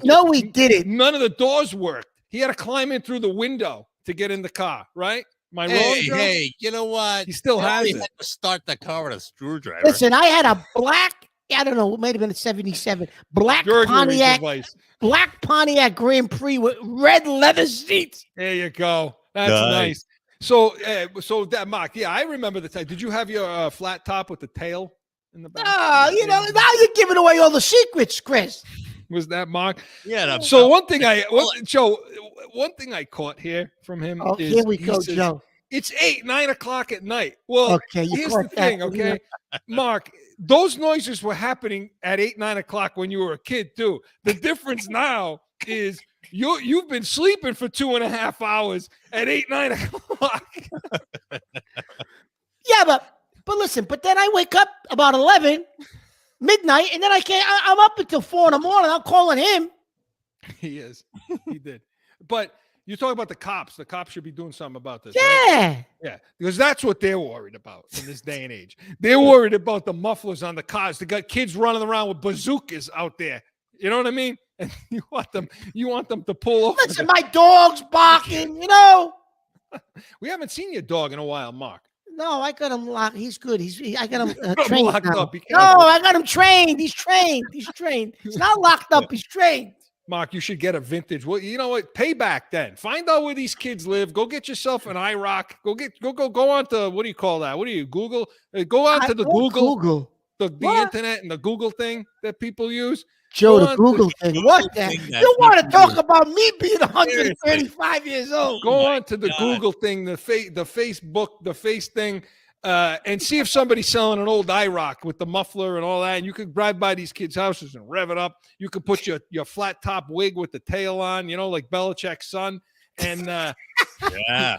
No, we didn't. None of the doors worked. He had to climb in through the window to get in the car, right? Am I wrong, Joe? Hey, you know what? He still has He it. had to start the car with a screwdriver. Listen, I had a black, I don't know, it might have been a 77, black Burglary Pontiac Grand Prix with red leather seats. There you go. That's nice. So that Mark, yeah, I remember the time. Did you have your flat top with the tail in the back? Oh, now you're giving away all the secrets, Chris. Was that Mark? Yeah. So one thing I caught here from him Oh, is here we he go, says, Joe. It's 9 o'clock at night. Well, Okay, you here's caught the thing, that. okay? Mark, those noises were happening at 9 o'clock when you were a kid, too. The difference now is you've been sleeping for 2.5 hours at 9 o'clock. Yeah, but listen, but then I wake up about 11, midnight, and then I'm up until 4 in the morning. I'm calling him. He is. He did. But you talk about the cops. The cops should be doing something about this. Right? Yeah. Yeah, because that's what they're worried about in this day and age. They're worried about the mufflers on the cars. They got kids running around with bazookas out there. You know what I mean? And you want them to pull over. Listen, my dog's barking, We haven't seen your dog in a while, Mark. No, I got him locked. He's good. I got him I'm trained locked now. up. Be No, careful. I got him trained. He's trained. He's not locked up. He's trained. Mark, you should get a vintage. Well, you know what? Payback then. Find out where these kids live. Go get yourself an IROC. Go on to, what do you call that? What do you Google? Go on to the Google. The internet and the Google thing that people use. Joe, Go the on Google to- thing. What the? You want to talk about me being 135 years old? Go on to the Google thing, the Facebook, the face thing, and see if somebody's selling an old IROC with the muffler and all that. And you could drive by these kids' houses and rev it up. You could put your flat top wig with the tail on, like Belichick's son. And Yeah.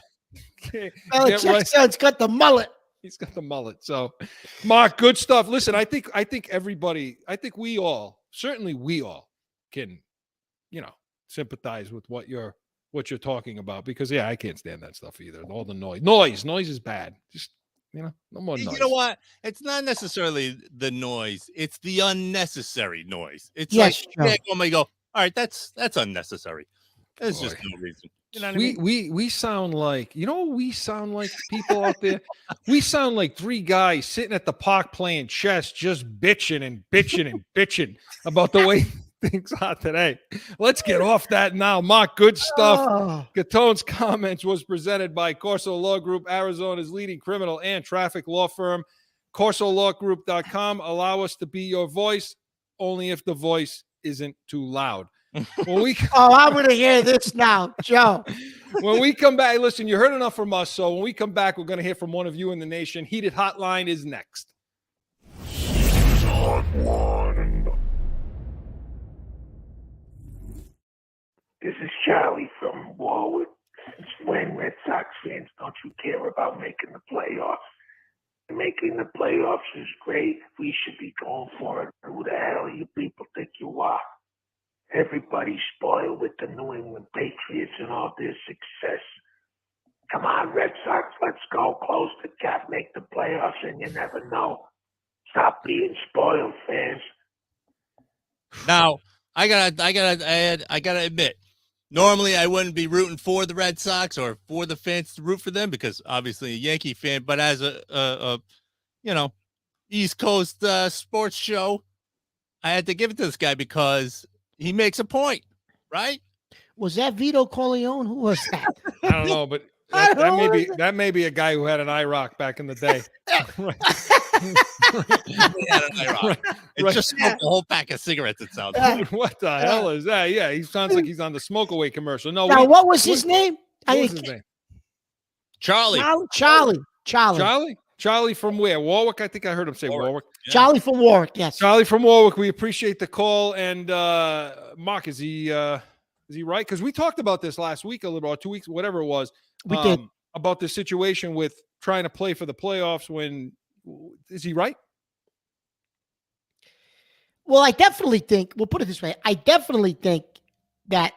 Belichick's son's got the mullet. He's got the mullet. So, Mark, good stuff. Listen, I think we all can, sympathize with what you're talking about, because I can't stand that stuff either. All the noise is bad. Just, no more noise. You know what? It's not necessarily the noise. It's the unnecessary noise. It's Yes, like, you go, all right, that's unnecessary. There's just no reason. You know what I mean? We sound like, we sound like people out there. We sound like three guys sitting at the park playing chess, just bitching and bitching and bitching about the way things are today. Let's get off that now. Mark, good stuff. Oh. Catone's comments was presented by Corso Law Group, Arizona's leading criminal and traffic law firm. CorsoLawGroup.com. Allow us to be your voice, only if the voice isn't too loud. I'm going to hear this now, Joe. When we come back, listen, you heard enough from us. So when we come back, we're going to hear from one of you in the nation. Heated Hotline is next. This is Charlie from Warwood. Since when Red Sox fans don't you care about making the playoffs? Making the playoffs is great. We should be going for it. Who the hell you people think you are? Everybody's spoiled with the New England Patriots and all their success. Come on, Red Sox, let's go. Close the gap, make the playoffs, and you never know. Stop being spoiled, fans. Now, I gotta admit, normally I wouldn't be rooting for the Red Sox or for the fans to root for them because obviously a Yankee fan. But as a East Coast sports show, I had to give it to this guy because he makes a point, right? Was that Vito Corleone? Who was that? I don't know, but that may be a guy who had an IROC back in the day. It just smoked a whole pack of cigarettes. It sounds like. What the hell is that? Yeah, he sounds like he's on the Smoke Away commercial. No, now, what was his name? What was his name? Charlie. Charlie from where? Warwick. I think I heard him say Warwick. Yeah. Charlie from Warwick. Yes. Charlie from Warwick. We appreciate the call. And Mark, is he right? Because we talked about this last week a little, or 2 weeks, whatever it was. We did about the situation with trying to play for the playoffs. Is he right? Well, I definitely think. We'll put it this way. I definitely think that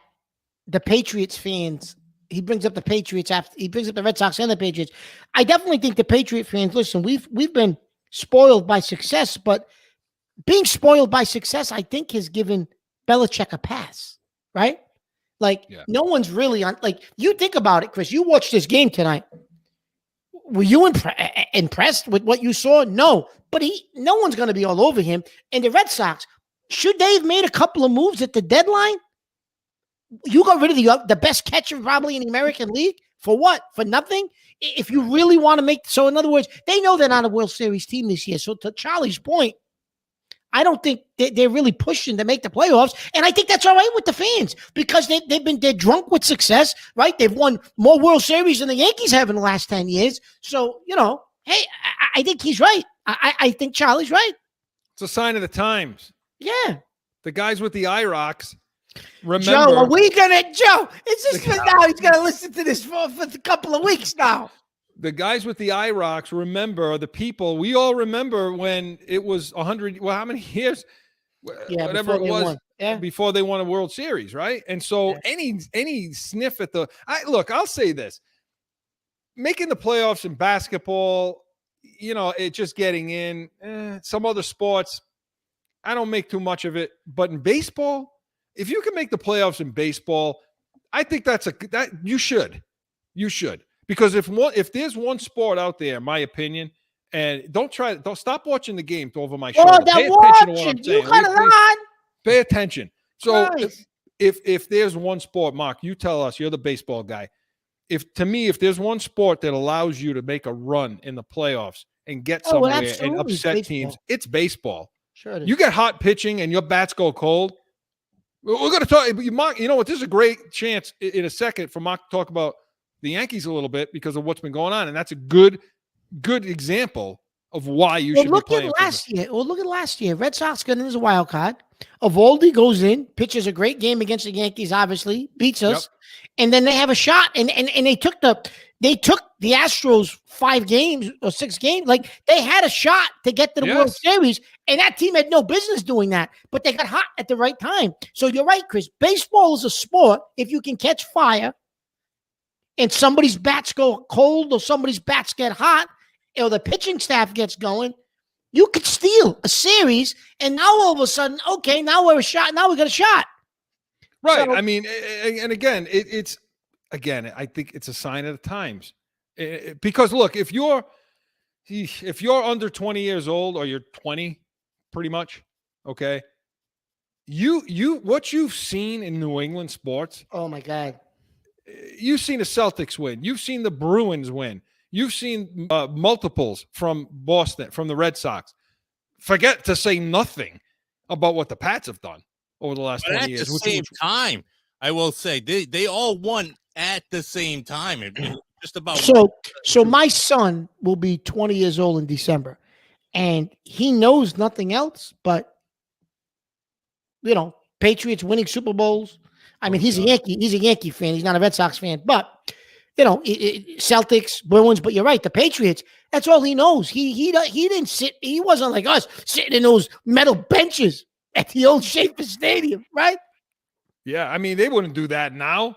the Patriots fans. He brings up the Patriots after he brings up the Red Sox and the Patriots. I definitely think the Patriot fans, listen, we've been spoiled by success, but being spoiled by success, I think, has given Belichick a pass, right? Like, no one's really on. Like, you think about it, Chris. You watched this game tonight. Were you impressed with what you saw? No, but no one's going to be all over him. And the Red Sox, should they have made a couple of moves at the deadline? You got rid of the best catcher probably in the American League for what? For nothing? If you really want to make so, in other words, they know they're not a World Series team this year. So to Charlie's point, I don't think they're really pushing to make the playoffs, and I think that's all right with the fans because they're drunk with success, right? They've won more World Series than the Yankees have in the last 10 years. So hey, I think he's right. I think Charlie's right. It's a sign of the times. Yeah, the guys with the IROCs. Remember, Joe, are we gonna Joe? It's just for now. He's gonna listen to this for a couple of weeks now. The guys with the IROCs remember the people. We all remember when it was 100. Well, how many years? Yeah, whatever it was before they won a World Series, right? And so any sniff at the I'll say this: making the playoffs in basketball, it just getting in. Some other sports, I don't make too much of it, but in baseball. If you can make the playoffs in baseball, I think that you should, because if there's one sport out there, in my opinion, and don't stop watching the game over my shoulder. Pay attention to what I'm saying. You got it on. Pay attention. So nice. if there's one sport, Mark, you tell us. You're the baseball guy. If there's one sport that allows you to make a run in the playoffs and get somewhere and upset teams, it's baseball. Sure it is. You get hot pitching and your bats go cold. We're going to talk, Mark. You know what? This is a great chance in a second for Mark to talk about the Yankees a little bit because of what's been going on, and that's a good example of why you should be playing. Look at last year. Red Sox got in as a wild card. Eovaldi goes in, pitches a great game against the Yankees. Obviously, beats us, and then they have a shot. And they took the Astros 5 games or 6 games. Like they had a shot to get to the World Series, and that team had no business doing that. But they got hot at the right time. So you're right, Chris. Baseball is a sport. If you can catch fire, and somebody's bats go cold, or somebody's bats get hot, or the pitching staff gets going, you could steal a series. And now all of a sudden, okay, now we're a shot. Now we got a shot. Right. So, I mean, and again, I think it's a sign of the times. Because look, if you're under 20 years old or you're 20, pretty much, okay, what you've seen in New England sports. Oh my God. You've seen the Celtics win. You've seen the Bruins win. You've seen multiples from Boston, from the Red Sox. Forget to say nothing about what the Pats have done over the last 20 years. At the same time, I will say they all won at the same time. Just about so my son will be 20 years old in December, and he knows nothing else but Patriots winning Super Bowls. I mean, he's a Yankee fan. He's not a Red Sox fan, but Celtics, Bruins. But you're right, the Patriots. That's all he knows. He didn't sit. He wasn't like us sitting in those metal benches at the old Schaefer Stadium, right? Yeah, I mean, they wouldn't do that now.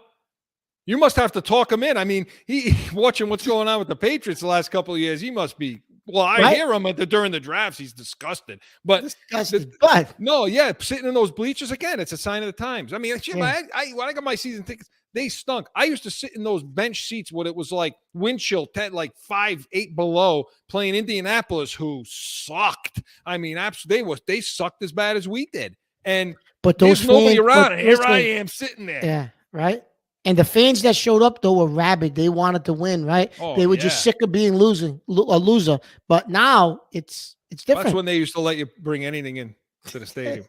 You must have to talk him in. I mean, he watching what's going on with the Patriots the last couple of years. He must be. Well, I Right? hear him during the drafts. He's disgusted. But Disgusting. But no, yeah, sitting in those bleachers again. It's a sign of the times. I mean, shit, Yeah. when I got my season tickets, they stunk. I used to sit in those bench seats when it was like wind chill, 10, like 5, 8 below, playing Indianapolis, who sucked. I mean, they sucked as bad as we did. And but those there's nobody fans, around. but And here I listen, am sitting there. Yeah, right. And the fans that showed up though were rabid. They wanted to win, right? Oh, They were just yeah. sick of being a loser. But now it's different. That's when they used to let you bring anything in to the stadium.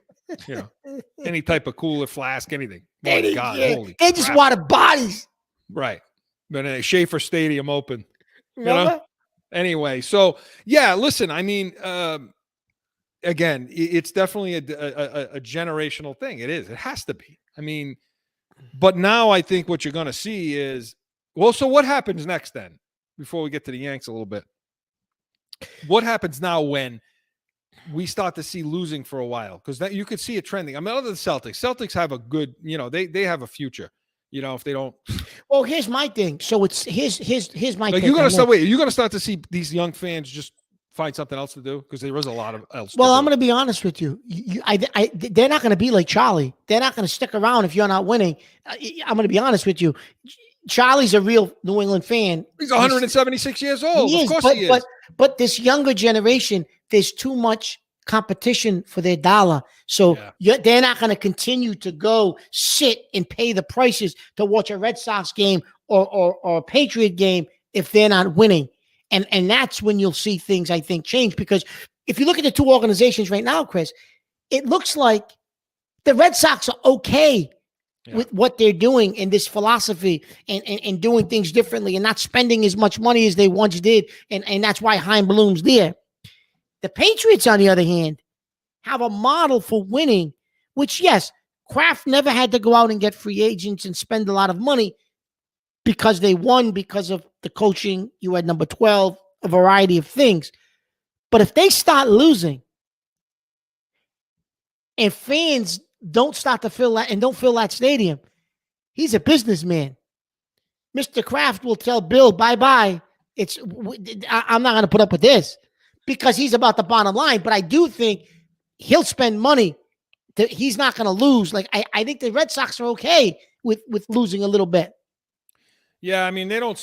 You know, any type of cooler, flask, anything. My They, God, yeah, holy they just crap. wanted bodies. Right. But Schaefer Stadium open. Remember? know? Anyway, so yeah, listen, I mean, again, it's definitely a generational thing. It is. It has to be. I mean, but now I think what you're going to see is, well, so what happens next then? Before we get to the Yanks a little bit, what happens now when we start to see losing for a while? Because that you could see it trending. I mean, other than the Celtics have a good, they have a future. If they don't. Well, here's my thing. So it's here's my. Like take you're gonna on start. this. Wait, you're gonna start to see these young fans just find something else to do because there is a lot of else. Well, to I'm do. going to be honest with you. They're not going to be like Charlie. They're not going to stick around if you're not winning. I'm going to be honest with you. Charlie's a real New England fan. He's 176 years old. He Of is, course he is. But this younger generation, there's too much competition for their dollar. So they're not going to continue to go sit and pay the prices to watch a Red Sox game or a Patriot game if they're not winning. And that's when you'll see things, I think, change. Because if you look at the two organizations right now, Chris, it looks like the Red Sox are okay with what they're doing in this philosophy and doing things differently and not spending as much money as they once did. And that's why Chaim Bloom's there. The Patriots, on the other hand, have a model for winning, which, yes, Kraft never had to go out and get free agents and spend a lot of money because they won because of the coaching. You had number 12, a variety of things. But if they start losing and fans don't start to fill that and don't fill that stadium, he's a businessman. Mr. Kraft will tell Bill, bye-bye. I'm not going to put up with this because he's about the bottom line. But I do think he'll spend money. He's not going to lose. Like I think the Red Sox are okay with losing a little bit. Yeah, I mean, they don't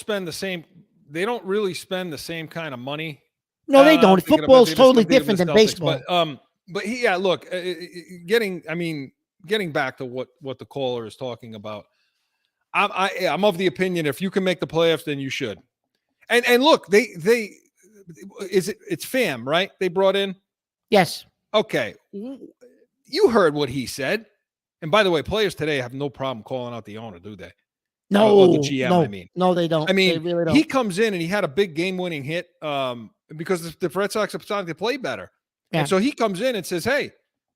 really spend the same kind of money. No, they don't. Football is totally different than baseball. But look, getting back to what the caller is talking about, I'm of the opinion if you can make the playoffs, then you should. And look, it's FAM, right? They brought in. Yes. Okay, you heard what he said. And by the way, players today have no problem calling out the owner, do they? No, or the GM. no, I mean, no, they don't. I mean, they really don't. He comes in and he had a big game-winning hit because the Red Sox are starting to play better. Yeah. And so he comes in and says, "Hey,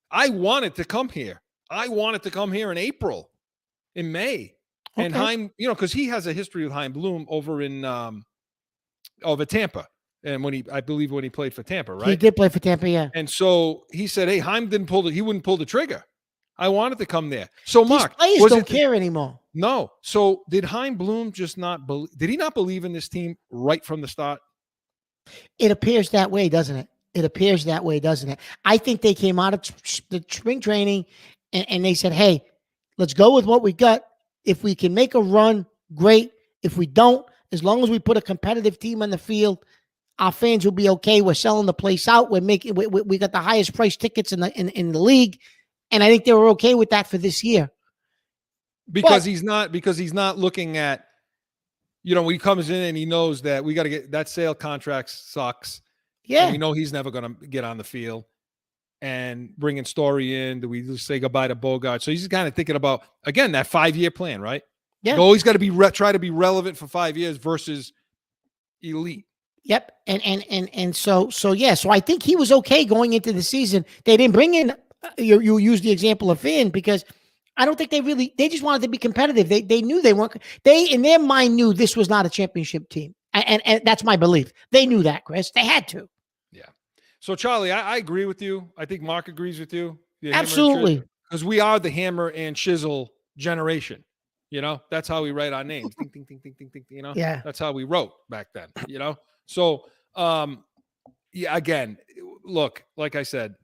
I wanted to come here. I wanted to come here in April, in May." Okay. And Chaim, because he has a history with Chaim Bloom over in over Tampa, and I believe when he played for Tampa, right? He did play for Tampa, yeah. And so he said, "Hey, Chaim he wouldn't pull the trigger. I wanted to come there." So Mark, these players don't care anymore. No. So did Chaim Bloom just not believe? Did he not believe in this team right from the start? It appears that way, doesn't it? It appears that way, doesn't it? I think they came out of the spring training and they said, "Hey, let's go with what we got. If we can make a run, great. If we don't, as long as we put a competitive team on the field, our fans will be okay. We're selling the place out. We got the highest price tickets in the league." And I think they were okay with that for this year. Because he's not looking at, when he comes in and he knows that we got to get that sale contract sucks. Yeah. And we know he's never going to get on the field and bringing Story in. Do we just say goodbye to Bogart? So he's kind of thinking about, again, that 5-year plan, right? Yeah. You always got to be try to be relevant for 5 years versus elite. Yep. And so I think he was okay going into the season. They didn't bring in, you use the example of Finn because I don't think they just wanted to be competitive. They knew they weren't, in their mind knew this was not a championship team. And that's my belief. They knew that, Chris. They had to. Yeah. So Charlie, I agree with you. I think Mark agrees with you. Absolutely. Because we are the hammer and chisel generation. That's how we write our names. Ding, ding, ding, ding, ding, ding, Yeah. That's how we wrote back then, So, yeah, again, look, like I said,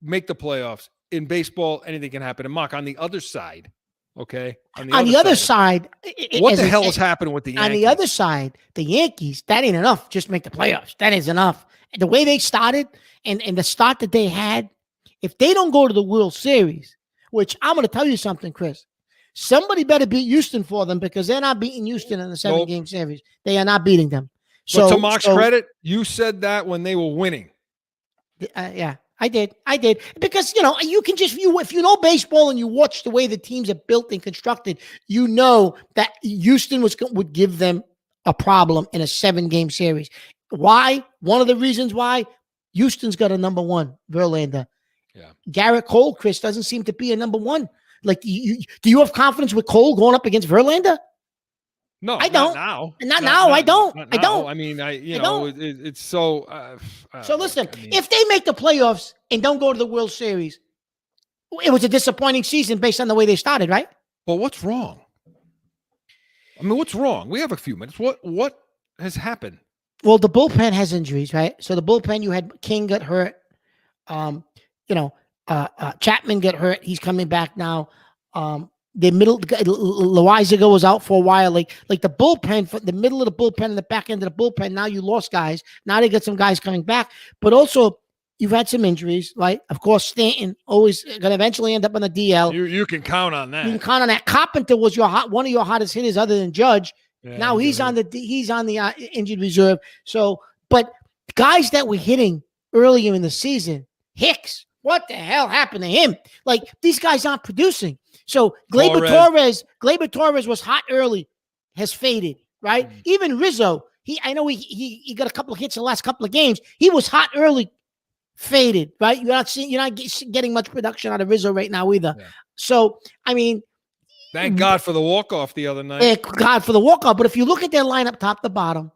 make the playoffs. In baseball, anything can happen. And Mark, on the other side, okay? On the other side, what the hell is happening with the Yankees? On the other side, the Yankees, that ain't enough. Just make the playoffs. That is enough. The way they started and the start that they had, if they don't go to the World Series, which I'm going to tell you something, Chris, somebody better beat Houston for them because they're not beating Houston in the 7-game series. They are not beating them. So, to Mark's credit, you said that when they were winning. Yeah. I did because you can just if you know baseball and you watch the way the teams are built and constructed, you know that Houston would give them a problem in a 7-game series. Why? One of the reasons why Houston's got a number one, Verlander. Yeah. Garrett Cole, Chris, doesn't seem to be a number one. Like, do you have confidence with Cole going up against Verlander? No, I don't. Not now. I don't. Not I don't. I mean, it's so. So listen, if they make the playoffs and don't go to the World Series, it was a disappointing season based on the way they started, right? Well, what's wrong? I mean, what's wrong? We have a few minutes. What has happened? Well, the bullpen has injuries, right? So the bullpen, you had King got hurt. Chapman got hurt. He's coming back now. The middle, Loizaga was out for a while. Like the bullpen, for the middle of the bullpen and the back end of the bullpen. Now you lost guys. Now they got some guys coming back, but also you've had some injuries, right? Of course, Stanton always going to eventually end up on the DL. You can count on that. You can count on that. Carpenter was one of your hottest hitters, other than Judge. Yeah, now he's on the injured reserve. So, but guys that were hitting earlier in the season, Hicks. What the hell happened to him? Like, these guys aren't producing. So Gleyber Torres was hot early, has faded, right? Even Rizzo, I know he got a couple of hits in the last couple of games. He was hot early, faded, right? You're not getting much production out of Rizzo right now either. Yeah. So, I mean, thank God for the walk-off the other night. Thank God for the walk-off. But if you look at their lineup top to bottom,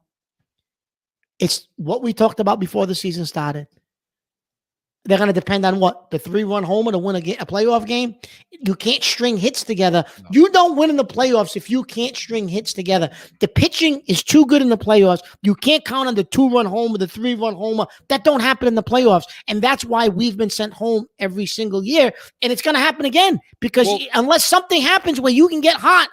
it's what we talked about before the season started. They're going to depend on what? The 3-run homer to win a playoff game? You can't string hits together. No. You don't win in the playoffs if you can't string hits together. The pitching is too good in the playoffs. You can't count on the 2-run homer, the 3-run homer. That don't happen in the playoffs. And that's why we've been sent home every single year. And it's going to happen again because unless something happens where you can get hot,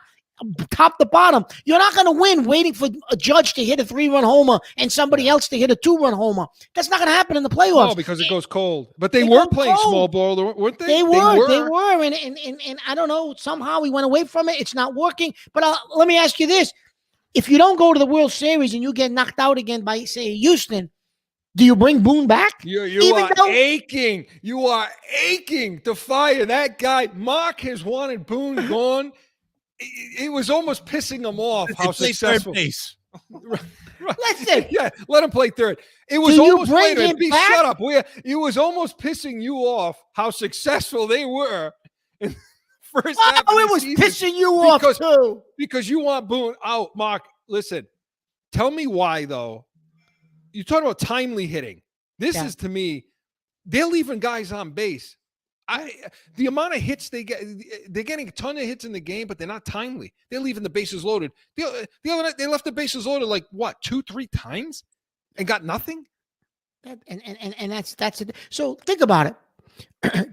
top to bottom, you're not going to win waiting for a Judge to hit a 3-run homer and somebody else to hit a 2-run homer. That's not going to happen in the playoffs. No, because it goes cold. But they were playing small ball, weren't they? They were. And I don't know, somehow we went away from it. It's not working. But let me ask you this. If you don't go to the World Series and you get knocked out again by, say, Houston, do you bring Boone back? You are aching. You are aching to fire that guy. Mark has wanted Boone gone. It was almost pissing him off how successful. Right. Listen, yeah, let him play third. It was almost shut up. It was almost pissing you off how successful they were in the first half of the season. Pissing you off too because you want Boone out. Mark, listen, tell me why though. You're talking about timely hitting. This is to me, they're leaving guys on base. The amount of hits they get, they're getting a ton of hits in the game, but they're not timely. They're leaving the bases loaded. The other night, they left the bases loaded like what, 2-3 times and got nothing. And that's it. So think about it.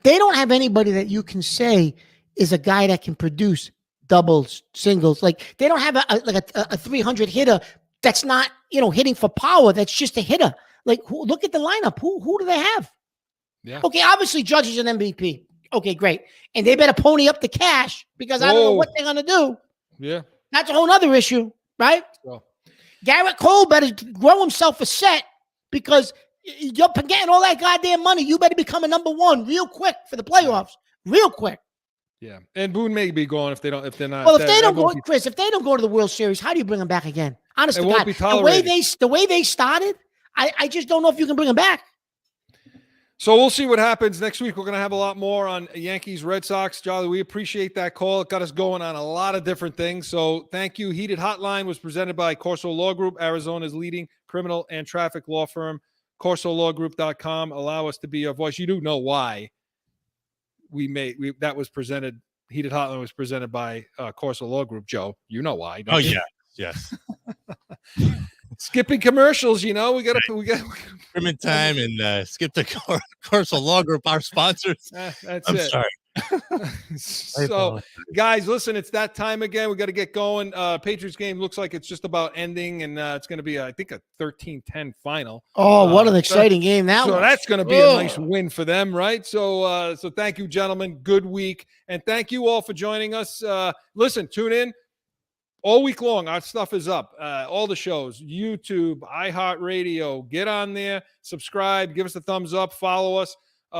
They don't have anybody that you can say is a guy that can produce doubles, singles. Like they don't have a 300 hitter that's not hitting for power. That's just a hitter. Like look at the lineup. Who do they have? Yeah. Okay, obviously Judge is an MVP. Okay, great. And they better pony up the cash because I don't know what they're going to do. Yeah. That's a whole other issue, right? So. Garrett Cole better grow himself a set because you're getting all that goddamn money. You better become a number one real quick for the playoffs. Real quick. Yeah. And Boone may be gone if they're not. Well, if they don't go, Chris, if they don't go to the World Series, how do you bring them back again? Honestly, the way they started, I just don't know if you can bring them back. So we'll see what happens next week. We're going to have a lot more on Yankees, Red Sox. Charlie, we appreciate that call. It got us going on a lot of different things. So thank you. Heated Hotline was presented by CORSO Law Group, Arizona's leading criminal and traffic law firm. CORSOLawGroup.com. Allow us to be your voice. You do know why that was presented Heated Hotline was presented by Corso Law Group. Joe, you know why? Oh, yeah. Yes. Skipping commercials, we got Trim time and skip the CORSO Law Group, our sponsors. That's I'm it. sorry. So, guys, listen, it's that time again. We got to get going. Patriots game looks like it's just about ending, and it's going to be, I think, a 13-10 final. Oh, what an exciting game that was. So that's going to be a nice win for them, right? So, thank you, gentlemen. Good week, and thank you all for joining us. Listen, tune in all week long. Our stuff is up. All the shows, YouTube, iHeartRadio. Get on there, subscribe, give us a thumbs up, follow us.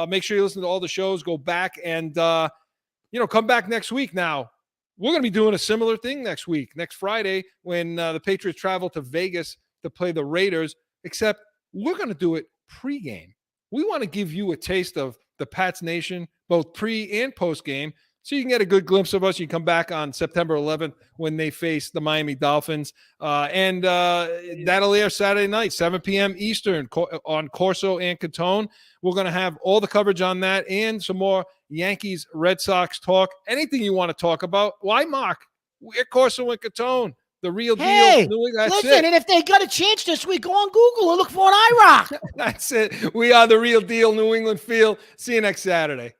Make sure you listen to all the shows. Go back and, come back next week. Now, we're going to be doing a similar thing next week, next Friday, when the Patriots travel to Vegas to play the Raiders, except we're going to do it pregame. We want to give you a taste of the Pats Nation, both pre and post game, so you can get a good glimpse of us. You can come back on September 11th when they face the Miami Dolphins. And that'll air Saturday night, 7 p.m. Eastern on Corso and Catone. We're going to have all the coverage on that and some more Yankees, Red Sox talk. Anything you want to talk about, why, Mark? We're Corso and Catone, the real deal. Listen, and if they got a chance this week, go on Google and look for an IROC. That's it. We are the real deal, New England Feel. See you next Saturday.